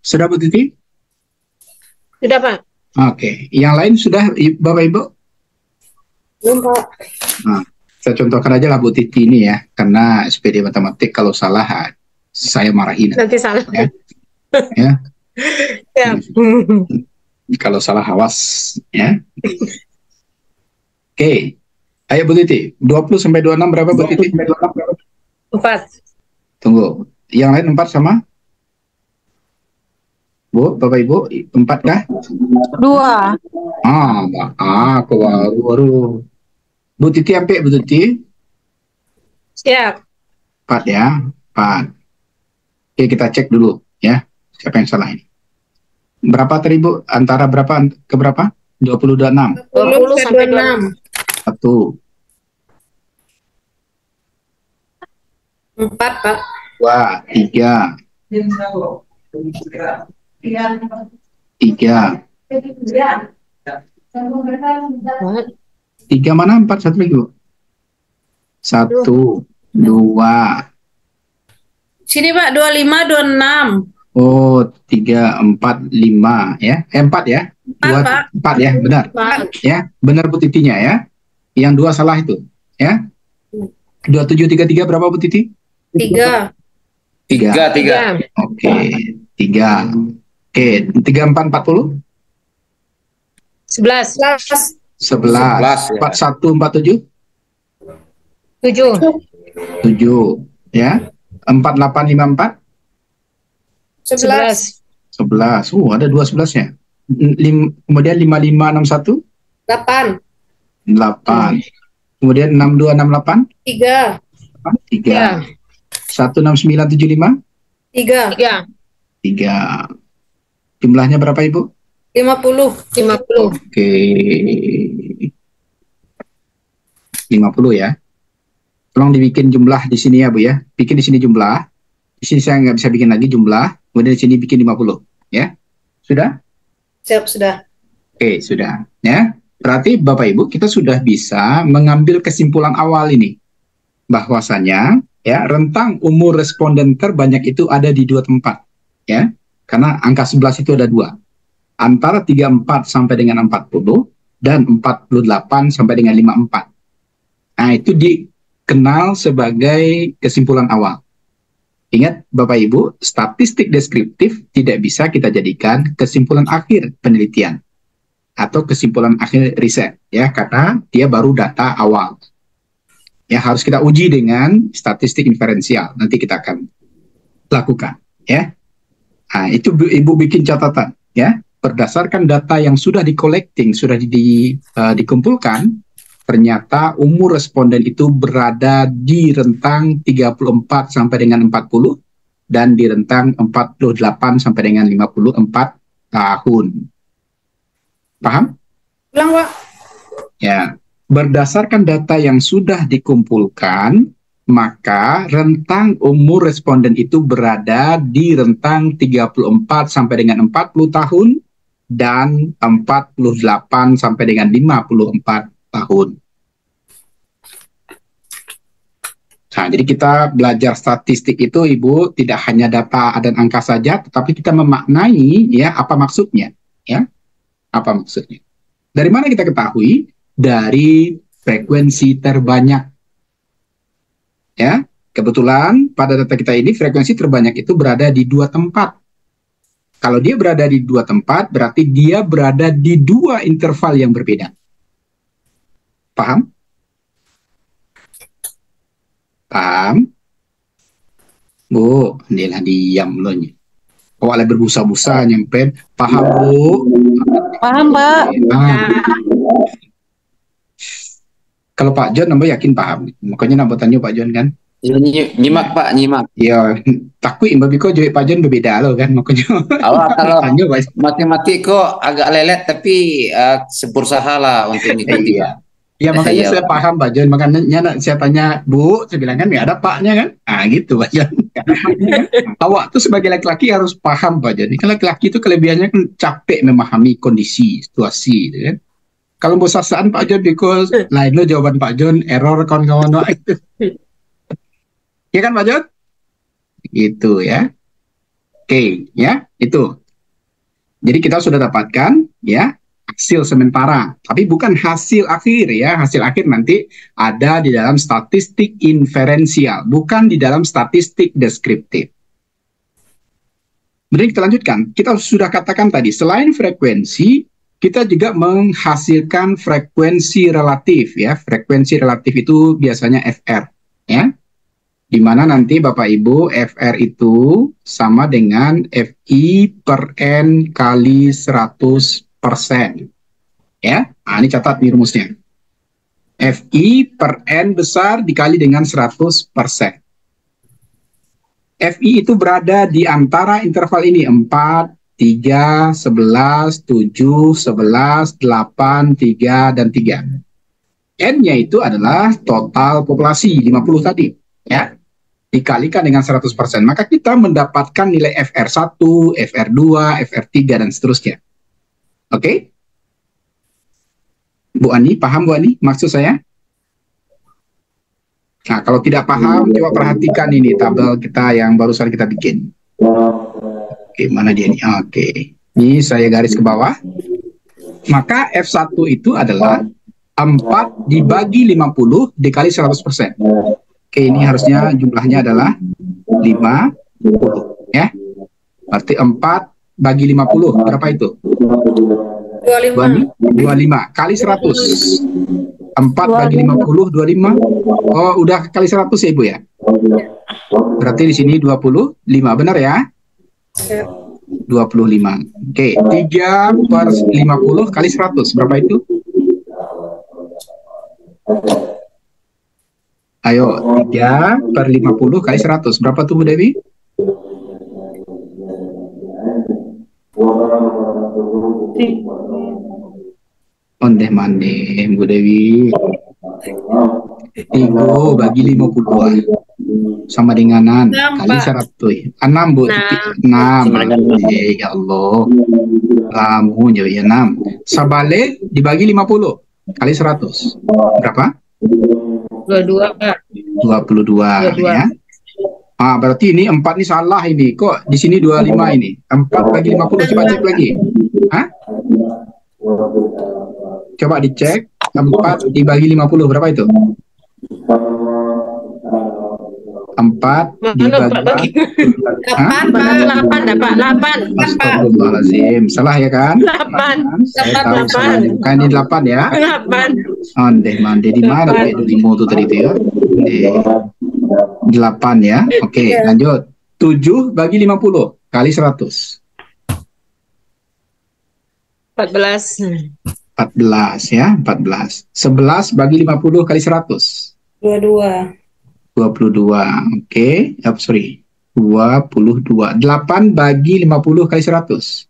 Sudah Bu Titi? Sudah Pak. Oke. Yang lain sudah Bapak Ibu? Belum Pak. Nah, saya contohkan aja lah Bu Titi ini ya, karena SPD matematik kalau salah saya marahin. Nanti salah. Ya. Ya. Ya. Kalau salah awas ya. Oke. Ayo Bu Titi, 20 sampai 26 berapa Bu Titi? 4. Tunggu. Yang lain 4 sama? Bu, Bapak Ibu, 4 kah? 2. Aku baru. Bu Titi sampai Bu Titi? Siap. 4 ya, 4. Oke, kita cek dulu ya. Siapa yang salah ini? Berapa tadi Bu? Antara berapa ke berapa? 20 dan 6. 20 sampai 26. 1, 4 Pak. 2, 3. 3. 3 mana? 4, 1 lagi Bu. 1, 2. Sini Pak, 25, 26. Oh, 3, 4, 5 ya. 4 ya. 4 Pak. 4 ya, benar. Pak. Ya, benar Bu Titinya ya. Yang 2 salah itu, ya. 27, 33 berapa Bu Titi? 3. 3. Oke, 3. Oke, 34, 40? 11. 11. 41, 47? 7. 7, ya. 4854 11. 11. Ada 2 11-nya. Kemudian 5561 8. 8. Kemudian 6268 3. 3. 16975 3. 3. Jumlahnya berapa, Ibu? 50. Oke. 50 ya. Tolong dibikin jumlah di sini ya, Bu ya. Bikin di sini jumlah. Di sini saya nggak bisa bikin lagi jumlah. Kemudian di sini bikin 50 ya. Sudah? Siap, sudah. Oke, sudah ya. Berarti Bapak Ibu kita sudah bisa mengambil kesimpulan awal ini bahwasanya ya rentang umur responden terbanyak itu ada di 2 tempat ya. Karena angka 11 itu ada 2. Antara 34 sampai dengan 40 dan 48 sampai dengan 54. Nah, itu dikenal sebagai kesimpulan awal. Ingat Bapak Ibu, statistik deskriptif tidak bisa kita jadikan kesimpulan akhir penelitian atau kesimpulan akhir riset ya, karena dia baru data awal. Ya, harus kita uji dengan statistik inferensial. Nanti kita akan lakukan ya. Nah, itu Ibu bikin catatan ya. Berdasarkan data yang sudah sudah dikumpulkan, ternyata umur responden itu berada di rentang 34 sampai dengan 40 dan di rentang 48 sampai dengan 54 tahun. Paham? Ulang, Pak. Ya, berdasarkan data yang sudah dikumpulkan, maka rentang umur responden itu berada di rentang 34 sampai dengan 40 tahun dan 48 sampai dengan 54 tahun. Nah, jadi kita belajar statistik itu, Ibu, tidak hanya data dan angka saja, tetapi kita memaknai ya apa maksudnya, ya. Apa maksudnya? Dari mana kita ketahui? Dari frekuensi terbanyak. Ya, kebetulan pada data kita ini frekuensi terbanyak itu berada di 2 tempat. Kalau dia berada di 2 tempat, berarti dia berada di 2 interval yang berbeda. Paham? Paham? Bu, inilah diam loh. Kok ada berbusa-busa nyampe. Paham, Bu? Paham, Pak. Kalau Pak John, nambah yakin paham. Makanya nambah tanya Pak John kan. Nyimak Pak, nyimak. Iya, takut Mbak Biko juga Pak John berbeda loh kan. Makanya Kalau tanya, matematik kok agak lelet, tapi seberusaha lah untuk mengikuti. Ya makanya saya paham Pak John. Makanya saya tanya, Bu, saya bilang kan ya ada Paknya kan. Gitu Pak John. Awak tuh sebagai laki-laki harus paham Pak John. Kan laki-laki itu kelebihannya kan capek memahami kondisi, situasi gitu kan. Kalau bosasaan Pak John, because lain lo jawaban Pak John, error kawan-kawan itu. Ya kan Pak John? Gitu ya. Oke, ya, itu. Jadi kita sudah dapatkan ya hasil sementara, tapi bukan hasil akhir ya. Hasil akhir nanti ada di dalam statistik inferensial, bukan di dalam statistik deskriptif. Kemudian kita lanjutkan. Kita sudah katakan tadi, selain frekuensi, kita juga menghasilkan frekuensi relatif ya. Frekuensi relatif itu biasanya FR ya. Di mana nanti Bapak Ibu FR itu sama dengan FI per N kali 100%. Ya, nah, ini catat di rumusnya. FI per N besar dikali dengan 100%. FI itu berada di antara interval ini 4, 3, 11, 7, 11, 8, 3, dan 3. N-nya itu adalah total populasi 50 tadi. Ya, dikalikan dengan 100%, maka kita mendapatkan nilai FR1, FR2, FR3, dan seterusnya. Oke? Bu Ani, paham Bu Ani maksud saya? Nah, kalau tidak paham, coba perhatikan ini tabel kita yang barusan kita bikin. Oke, mana dia nih? Oke, ini saya garis ke bawah. Maka F1 itu adalah 4 dibagi 50 dikali 100%. Oke, ini harusnya jumlahnya adalah 50 ya. Berarti 4 bagi 50 berapa itu? 25 kali 100. 4 bagi 50, 25. Oh, udah kali 100 ya, Ibu ya? Berarti di sini 25, benar ya? 25. Oke, 3 per 50 kali 100, berapa itu? Ayo, 3 per 50 kali 100, berapa tuh Bu Dewi? Ondeh mandeh Bu Dewi. 3 bagi 50 sama dengan kali 100. 6 Bu. 6. Ya Allah. Kamu ya 6. Sabale dibagi 50 kali 100. Berapa? 22. 22 ya. Ah, berarti ini 4 ini salah ini. Kok di sini 25 ini? 4 bagi 50, coba cek lagi. Hah? Coba dicek. 4 dibagi 50 berapa itu? 4 dibagi 8 dapat 8. Astagfirullahaladzim. Salah ya kan? 8. Saya tahu salah. Kan ini 8 ya? 8. Ondeh mandeh di mana Pak Dulimo tuh tadi itu ya? 8 ya. Oke, lanjut. 7 bagi 50 kali 100. 14. 14 ya, 14. 11 bagi 50 kali 100. 22. 22. Oke, sorry. 22. 8 bagi 50 kali 100.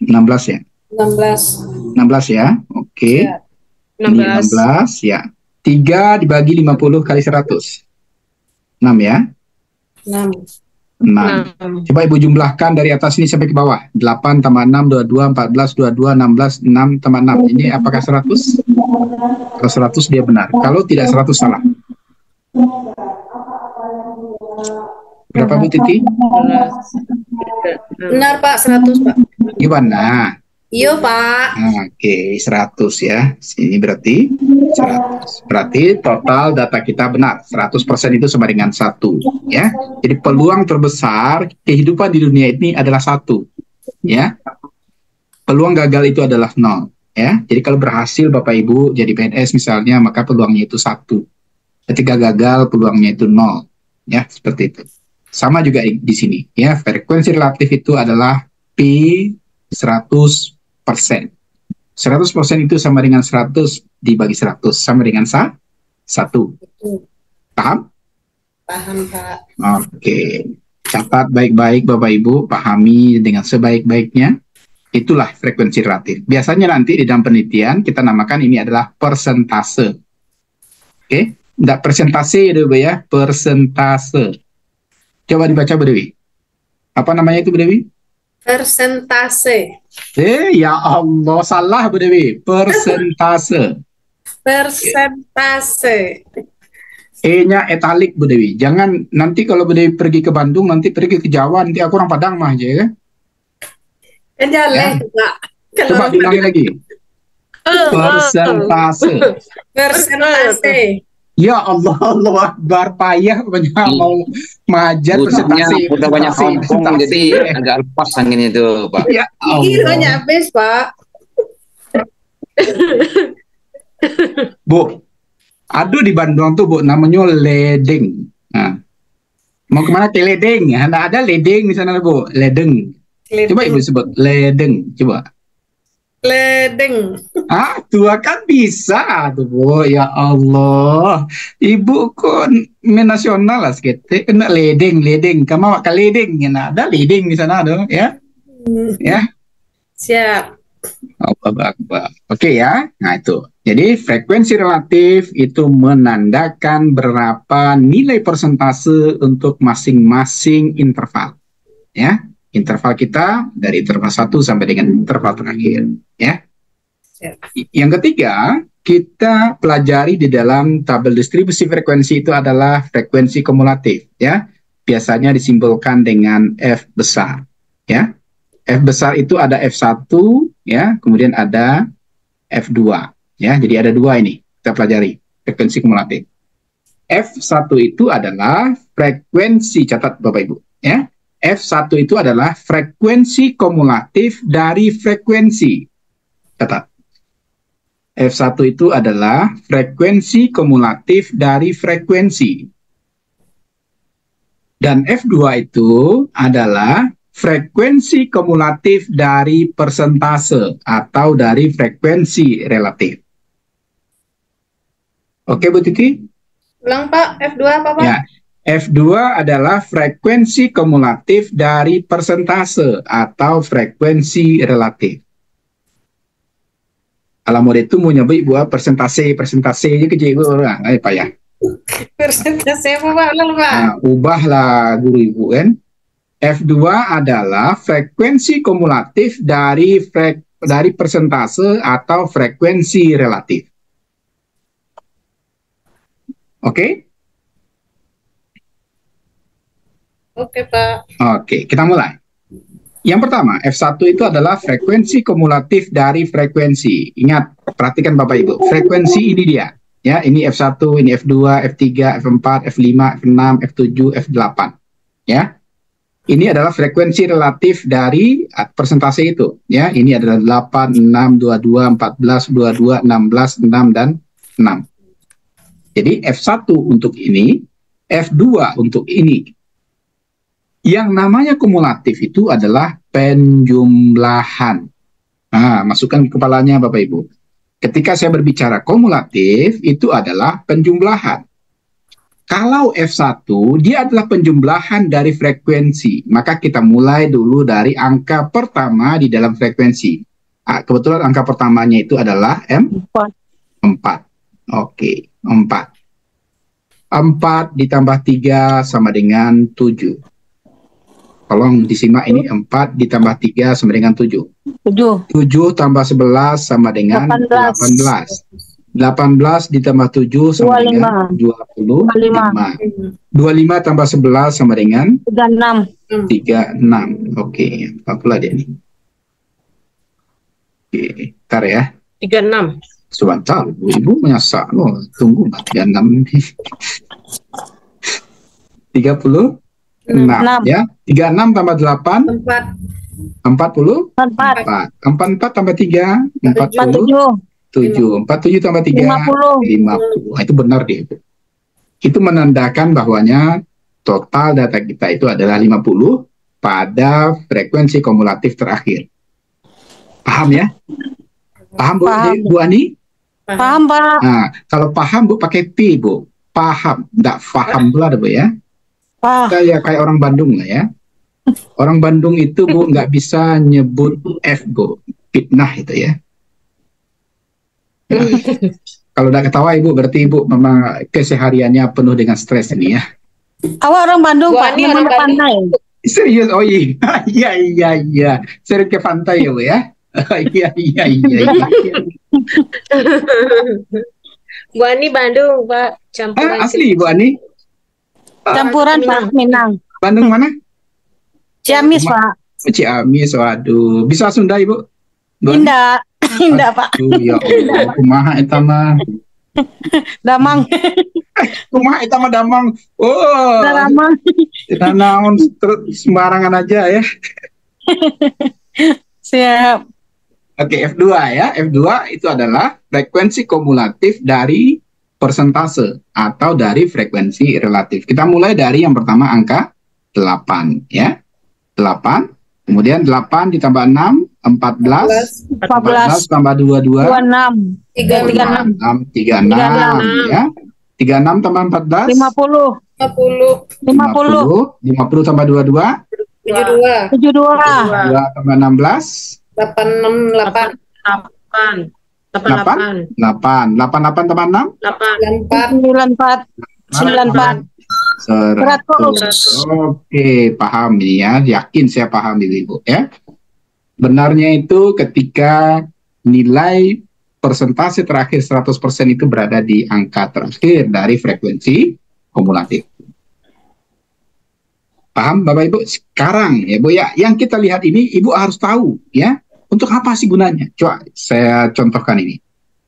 16 ya? 16. 16 ya. Oke. Ya. Ini 16 ya. 3 dibagi 50 kali 100. 6 ya. 6. 6. Coba Ibu jumlahkan dari atas ini sampai ke bawah. 8 tambah 6, 22, 14, 22, 16, 6 tambah 6. Ini apakah 100? Kalau 100 dia benar. Kalau tidak 100 salah. Berapa Bu Titi? Benar Pak, 100 Pak. Gimana? Iya Pak. Oke, 100 ya. Ini berarti 100. Berarti total data kita benar. 100% itu sama dengan 1 ya. Jadi peluang terbesar kehidupan di dunia ini adalah 1 ya. Peluang gagal itu adalah 0 ya. Jadi kalau berhasil Bapak Ibu jadi PNS misalnya, maka peluangnya itu 1. Ketika gagal peluangnya itu 0 ya, seperti itu. Sama juga di sini ya. Frekuensi relatif itu adalah P 100%. 100% itu sama dengan 100 dibagi 100 sama dengan 1. Paham? Paham Pak. Oke. Catat baik-baik Bapak Ibu, pahami dengan sebaik-baiknya. Itulah frekuensi relatif. Biasanya nanti di dalam penelitian kita namakan ini adalah persentase. Oke? Enggak persentase ya Bu ya, persentase. Coba dibaca Bu Dewi. Apa namanya itu Bu Dewi? Persentase. Ya Allah, salah Bu Dewi. Persentase. Persentase. E-nya etalik Bu Dewi. Jangan nanti kalau Bu Dewi pergi ke Bandung, nanti pergi ke Jawa, nanti aku orang Padang mah aja ya. Kan jalan Pak. Coba diulangi lagi. Persentase. Persentase. Ya Allah, Allah Akbar, payah banyak mau mengajar persentase. Udah banyak kampung jadi agak lepas angin itu Pak. Ya Ini Allah. banyak habis Pak. Bu, aduh di Bandung tuh Bu, namanya ledeng. Nah, mau kemana ke ledeng? Nah, ada ledeng di sana Bu, ledeng. Coba Ibu sebut ledeng, coba. Ledeng. Ah, tua kan bisa tuh Bu, ya Allah. Ibu kok nasional lah sekete, kena ledeng. Kamu makan ledeng, ya ada ledeng di sana dong, ya. Ya. Siap. Allah Akbar. Oke ya. Nah itu. Jadi frekuensi relatif itu menandakan berapa nilai persentase untuk masing-masing interval. Ya. Interval kita dari interval 1 sampai dengan interval terakhir. Ya. Yang ketiga, kita pelajari di dalam tabel distribusi frekuensi itu adalah frekuensi kumulatif. Ya. Biasanya disimbolkan dengan F besar. Ya. F besar itu ada F1 ya, kemudian ada F2 ya. Jadi ada 2 ini kita pelajari frekuensi kumulatif. F1 itu adalah frekuensi, catat Bapak Ibu ya. F1 itu adalah frekuensi kumulatif dari frekuensi. Catat. F1 itu adalah frekuensi kumulatif dari frekuensi. Dan F2 itu adalah frekuensi kumulatif dari persentase atau dari frekuensi relatif. Oke, Bu Titi? Ulang Pak, F2 apa Pak? Ya, F2 adalah frekuensi kumulatif dari persentase atau frekuensi relatif. Kalau mau itu mau nyebut buat persentase aja kecil orang, apa ya? Persentase apa Pak? Ulang Pak. Nah, ubahlah guru ibu kan. F2 adalah frekuensi kumulatif dari persentase atau frekuensi relatif. Oke? Oke Pak. Oke, kita mulai. Yang pertama, F1 itu adalah frekuensi kumulatif dari frekuensi. Ingat, perhatikan Bapak Ibu, frekuensi ini dia. Ya, ini F1, ini F2, F3, F4, F5, F6, F7, F8. Ya. Ini adalah frekuensi relatif dari persentase itu. Ya, ini adalah 8, 6, 22, 14, 22, 16, 6 dan 6. Jadi F1 untuk ini, F2 untuk ini. Yang namanya kumulatif itu adalah penjumlahan. Nah, masukkan ke kepalanya Bapak Ibu. Ketika saya berbicara kumulatif, itu adalah penjumlahan. Kalau F1, dia adalah penjumlahan dari frekuensi. Maka kita mulai dulu dari angka pertama di dalam frekuensi. Kebetulan angka pertamanya itu adalah M4. Oke, 4. 4 ditambah 3 sama dengan 7. Tolong disimak ini, 4 ditambah 3 sama dengan 7. 7 tambah 11 sama dengan 18. 18 ditambah 7 sama dengan 25. 25 tambah 11 sama dengan 36. Oke, apalah dia ini. Oke, ntar ya. 36. Sebentar, Ibu menyasar. Oh, tunggu, 36. 36 ya. 36 tambah 8 40 4 tambah 3 47 47 tambah 3 50. Itu benar dia. Itu menandakan bahwanya total data kita itu adalah 50 pada frekuensi kumulatif terakhir. Paham ya? Paham Bu, Bu Ani? Paham Pak. Nah, kalau paham Bu pakai P Bu. Paham, enggak paham pula Bu ya. Kayak orang Bandung lah ya. Orang Bandung itu Bu nggak bisa nyebut F Bu, fitnah itu ya. Kalau udah ketawa Ibu berarti Ibu memang kesehariannya penuh dengan stres ini ya. Awak orang Bandung Pak, Ini memang orang pandai. Serius? Oh iya. Iya. Sering ke pantai ya Bu ya. Iya. Bu Ani Bandung Pak, campuran. Asli Bu Ani? Campuran Pak, Minang. Bandung mana? Ciamis Pak. Ciamis, waduh. Bisa Sunda Ibu? Indah Pak. Ya Allah, kumaha eta mah. Damang. Kumaha eta mah Damang. Oh. Damang. Tidak naon terus sembarangan aja ya. Siap. Oke, F2 ya. F2 itu adalah frekuensi kumulatif dari persentase atau dari frekuensi relatif. Kita mulai dari yang pertama angka 8 ya. 8. Kemudian 8 ditambah 6, 14. 14 tambah 22. 26. 36 ya. 36 tambah 14. 50. 50 tambah 22. 72. 72. 2 tambah 16. 868. 8 tambah 6. 94. 94. 100. Oke, paham ini ya. Yakin saya paham ini Ibu ya. Benarnya itu ketika nilai persentase terakhir 100% itu berada di angka terakhir dari frekuensi kumulatif. Paham Bapak Ibu? Sekarang ya Bu ya, yang kita lihat ini Ibu harus tahu ya. Untuk apa sih gunanya? Coba saya contohkan ini.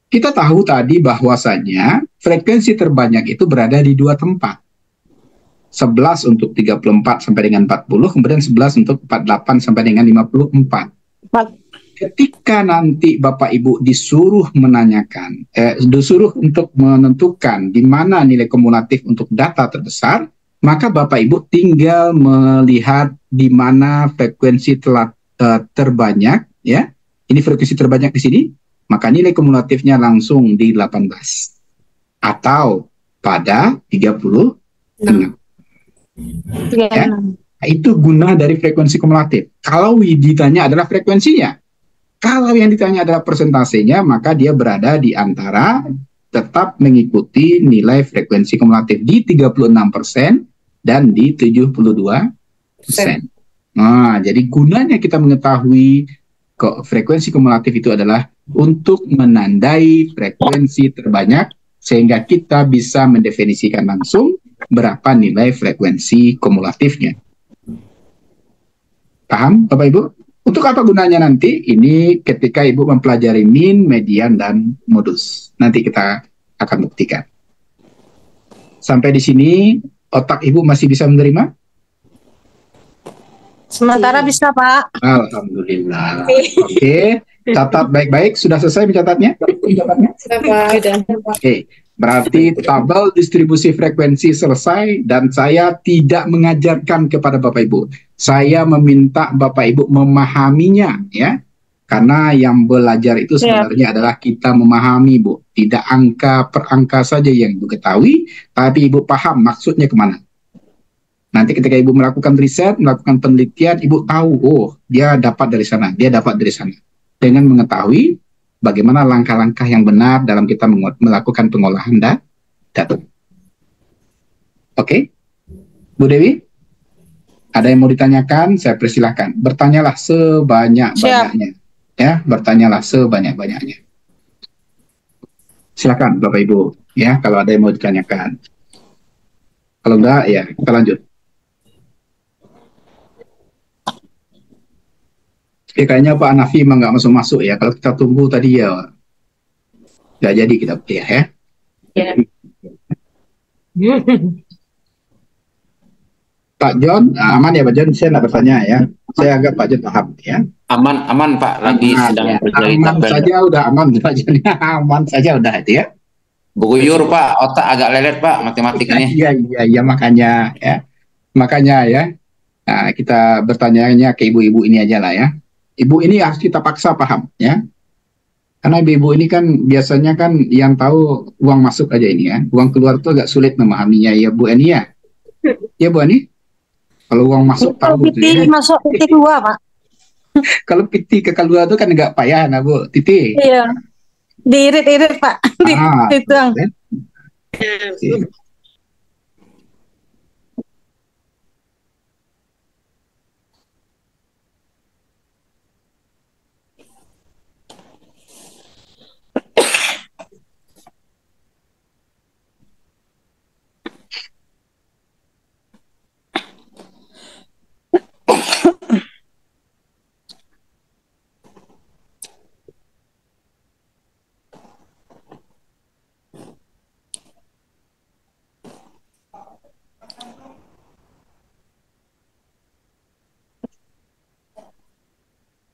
Kita tahu tadi bahwasanya frekuensi terbanyak itu berada di dua tempat. 11 untuk 34 sampai dengan 40, kemudian 11 untuk 48 sampai dengan 54. ketika nanti Bapak Ibu disuruh menanyakan, disuruh untuk menentukan di mana nilai kumulatif untuk data terbesar, maka Bapak Ibu tinggal melihat di mana frekuensi terbanyak, ya. Ini frekuensi terbanyak di sini, maka nilai kumulatifnya langsung di 18 atau pada 36. Ya. Itu guna dari frekuensi kumulatif. Kalau ditanya adalah frekuensinya. Kalau yang ditanya adalah persentasenya, maka dia berada di antara tetap mengikuti nilai frekuensi kumulatif di 36% dan di 72%. Nah, jadi gunanya kita mengetahui frekuensi kumulatif itu adalah untuk menandai frekuensi terbanyak sehingga kita bisa mendefinisikan langsung berapa nilai frekuensi kumulatifnya. Paham, Bapak Ibu? Untuk apa gunanya nanti? Ini ketika Ibu mempelajari min, median, dan modus. Nanti kita akan buktikan. Sampai di sini, otak Ibu masih bisa menerima? Sementara bisa, Pak. Alhamdulillah. Oke, catat baik-baik. Sudah selesai mencatatnya? Oke, berarti tabel distribusi frekuensi selesai dan saya tidak mengajarkan kepada Bapak Ibu. Saya meminta Bapak Ibu memahaminya, ya. Karena yang belajar itu sebenarnya adalah kita memahami, Bu. Tidak angka per angka saja yang Ibu ketahui, tapi Ibu paham maksudnya kemana. Nanti ketika Ibu melakukan riset, melakukan penelitian, Ibu tahu, oh, dia dapat dari sana, dia dapat dari sana. Dengan mengetahui bagaimana langkah-langkah yang benar dalam kita melakukan pengolahan data. Oke? Bu Dewi? Ada yang mau ditanyakan? Saya persilahkan. Bertanyalah sebanyak-banyaknya. Ya, bertanyalah sebanyak-banyaknya. Silakan Bapak Ibu, ya, kalau ada yang mau ditanyakan. Kalau enggak, ya, kita lanjut. Kayaknya Pak Hanafi emang nggak masuk-masuk ya. Kalau kita tunggu tadi ya nggak jadi kita pilih ya. Pak John, aman ya Pak John? Saya nggak bertanya ya. Saya anggap Pak John paham ya. Aman Pak, lagi sedang ya. berjari Aman tabel. saja udah aman Pak John. Aman saja udah itu ya. Buguyur Pak, otak agak lelet Pak matematikanya. Iya makanya ya. Makanya ya. Nah, kita bertanya ke ibu-ibu ini aja lah ya. Ibu ini harus kita paksa paham ya. Karena ibu-ibu ini kan biasanya kan yang tahu uang masuk aja ini ya. Uang keluar tuh agak sulit memahaminya ya Bu Ani ya. Ya Bu Ani? Kalau uang masuk tahu Titi ya. Masuk Titi keluar Pak. Kalau Titi ke keluar tuh kan enggak payah nah Bu. Titi. Iya. Diirit-irit Pak. Dituang.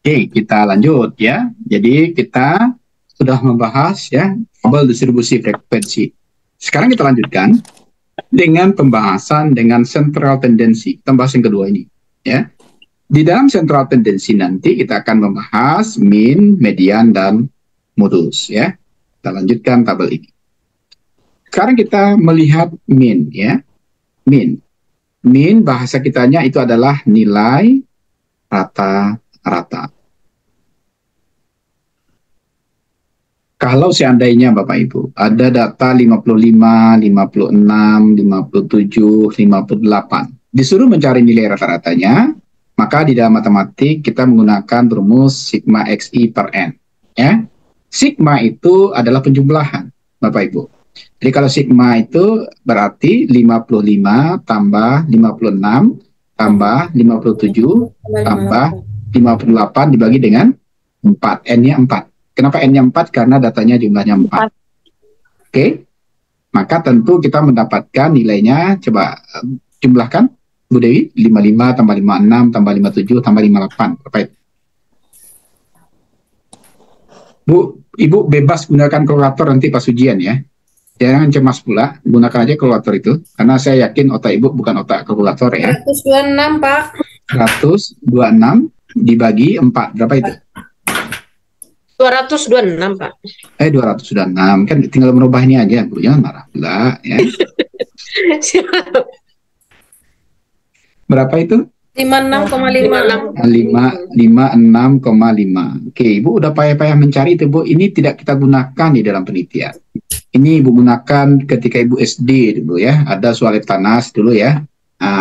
Oke, kita lanjut ya. Jadi kita sudah membahas ya tabel distribusi frekuensi. Sekarang kita lanjutkan dengan pembahasan dengan central tendency. Kita bahas yang kedua ini ya. Di dalam central tendency nanti kita akan membahas min, median, dan modus ya. Kita lanjutkan tabel ini. Sekarang kita melihat min ya. Min. Min bahasa kitanya itu adalah nilai rata-rata. Kalau seandainya Bapak Ibu ada data 55, 56, 57, 58, disuruh mencari nilai rata-ratanya, maka di dalam matematik kita menggunakan rumus sigma xi per n. Ya, sigma itu adalah penjumlahan Bapak Ibu. Jadi kalau sigma itu berarti 55 tambah 56 tambah 57 tambah 58 dibagi dengan 4, n-nya 4. Kenapa n-nya 4? Karena datanya jumlahnya 4. Oke. Maka tentu kita mendapatkan nilainya, coba jumlahkan, Bu Dewi, 55 tambah 56 tambah 57 tambah 58. Berapa itu? Bu, Ibu bebas gunakan kalkulator nanti pas ujian ya. Jangan cemas pula, gunakan aja kalkulator itu. Karena saya yakin otak Ibu bukan otak kalkulator ya. 126, Pak. 126 dibagi 4, berapa itu? 226, Pak. 226, kan tinggal merubah ini aja, Bu. Jangan marah pula ya. Berapa itu? 56,5. 56,5. Oke, Ibu udah payah-payah mencari itu, Bu. Ini tidak kita gunakan di dalam penelitian. Ini Ibu gunakan ketika Ibu SD dulu ya. Ada soal Eptanas dulu ya.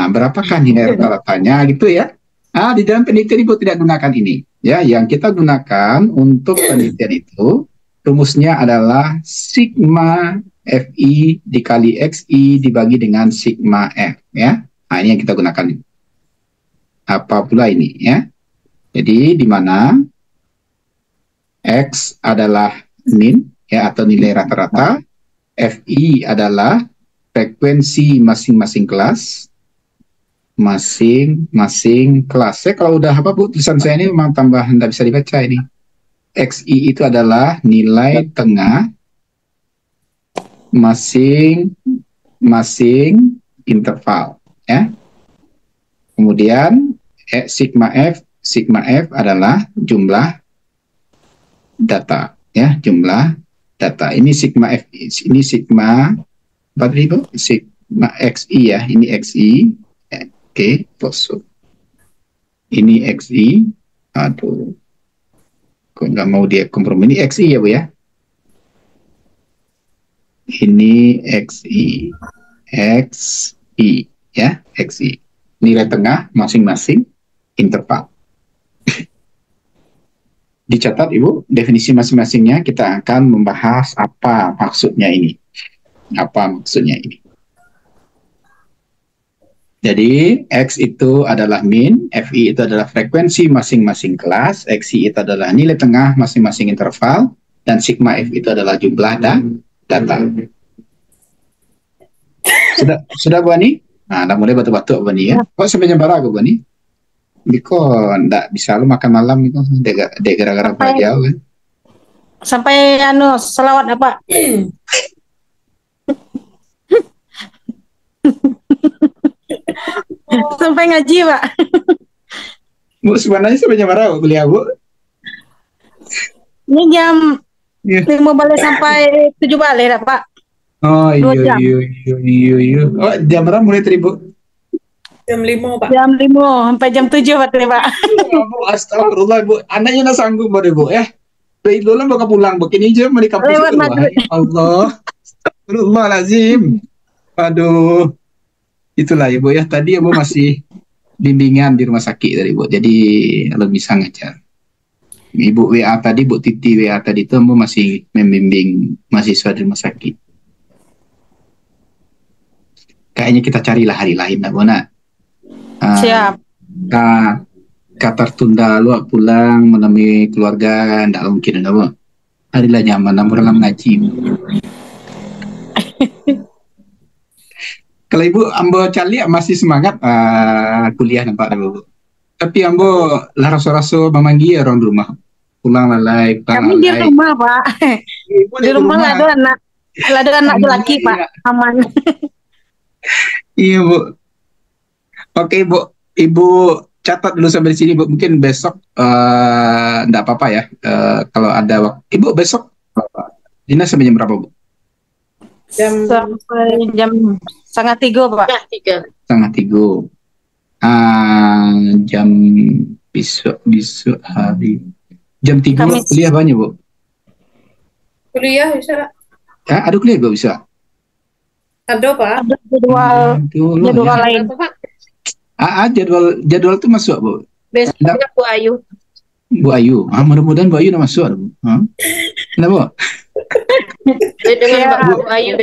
Berapakah nilai rata-ratanya gitu ya. Di dalam penelitian Ibu tidak gunakan ini. Ya, yang kita gunakan untuk penelitian itu rumusnya adalah sigma FI dikali XI dibagi dengan sigma F ya. Ini yang kita gunakan. Apa pula ini ya. Jadi di mana X adalah min ya atau nilai rata-rata, FI adalah frekuensi masing-masing kelas. Masing-masing kelas. Saya kalau udah apa Bu, tulisan saya ini memang tambah tidak bisa dibaca ini. XI itu adalah nilai tengah masing-masing interval ya. Kemudian sigma F adalah jumlah data ya, jumlah data. Ini sigma F, ini sigma apa tadi Bu? Sigma XI ya, ini XI. Oke, poso. Ini XI. Aduh. Kok nggak mau dia kompromi? Ini XI ya Bu ya. Ini XI. XI ya, XI. Nilai tengah masing-masing interval. Dicatat Ibu, definisi masing-masingnya kita akan membahas apa maksudnya ini. Apa maksudnya ini. Jadi, X itu adalah min, FI itu adalah frekuensi masing-masing kelas, XI itu adalah nilai tengah masing-masing interval, dan sigma F itu adalah jumlah data. Sudah Bu Ani? Udah mulai batuk-batuk Bu Ani ya. Kok sampai jam berapa Bu Ani? Biko, ndak bisa lu makan malam itu, dek gara-gara belajar kan? Sampai selawat apa? Sampai ngaji Pak. Bu sebenarnya sampai jam berapa kuliah Bu? Ini jam 5 balik sampai 7 balik Pak. Oh iya. Oh jam berapa mulai tadi Bu? Jam 5, Pak. Jam 5 sampai jam 7 Pak. Bu, astagfirullah Bu. Anaknya nak sanggup Bu ya. Itu lah bakal pulang begini aja mau di kampus lewat itu. Allah. Astagfirullahaladzim. Aduh. Itulah ya Bu ya. Tadi Bu masih bimbingan di rumah sakit tadi Bu. Jadi lebih bisa ngajar. Ibu WA tadi, Bu Titi WA tadi itu Bu masih membimbing mahasiswa di rumah sakit. Kayaknya kita carilah hari lain lah Bu nak. Siap. Kata tunda lu pulang menemui keluarga ndak mungkin ada Bu. Harilah nyaman orang ngaji. Kalau Ibu ambo cali masih semangat kuliah nampak Bu. Tapi ambo lah rasa-rasa memanggi orang di rumah. Pulang lalai, Kami di rumah Pak. Di rumah lah ada anak laki Pak. Aman. Iya Bu. Oke Bu, Ibu catat dulu sampai di sini Bu. Mungkin besok enggak apa-apa ya. Kalau ada waktu. Ibu besok dinas sampai jam berapa Bu? Sampai jam 2:30 Pak. 2:30. Jam besok hari. Jam 3 kuliah banyak Bu. Kuliah bisa? Ya, ada kuliah Bu bisa. Ada Pak. Ada jadwal lain. Jadwal itu masuk Bu. Besoknya Bu Ayu. Bu Ayu. Mudah-mudahan Bu Ayu masuk. Kenapa? Dengan Bu Ayu.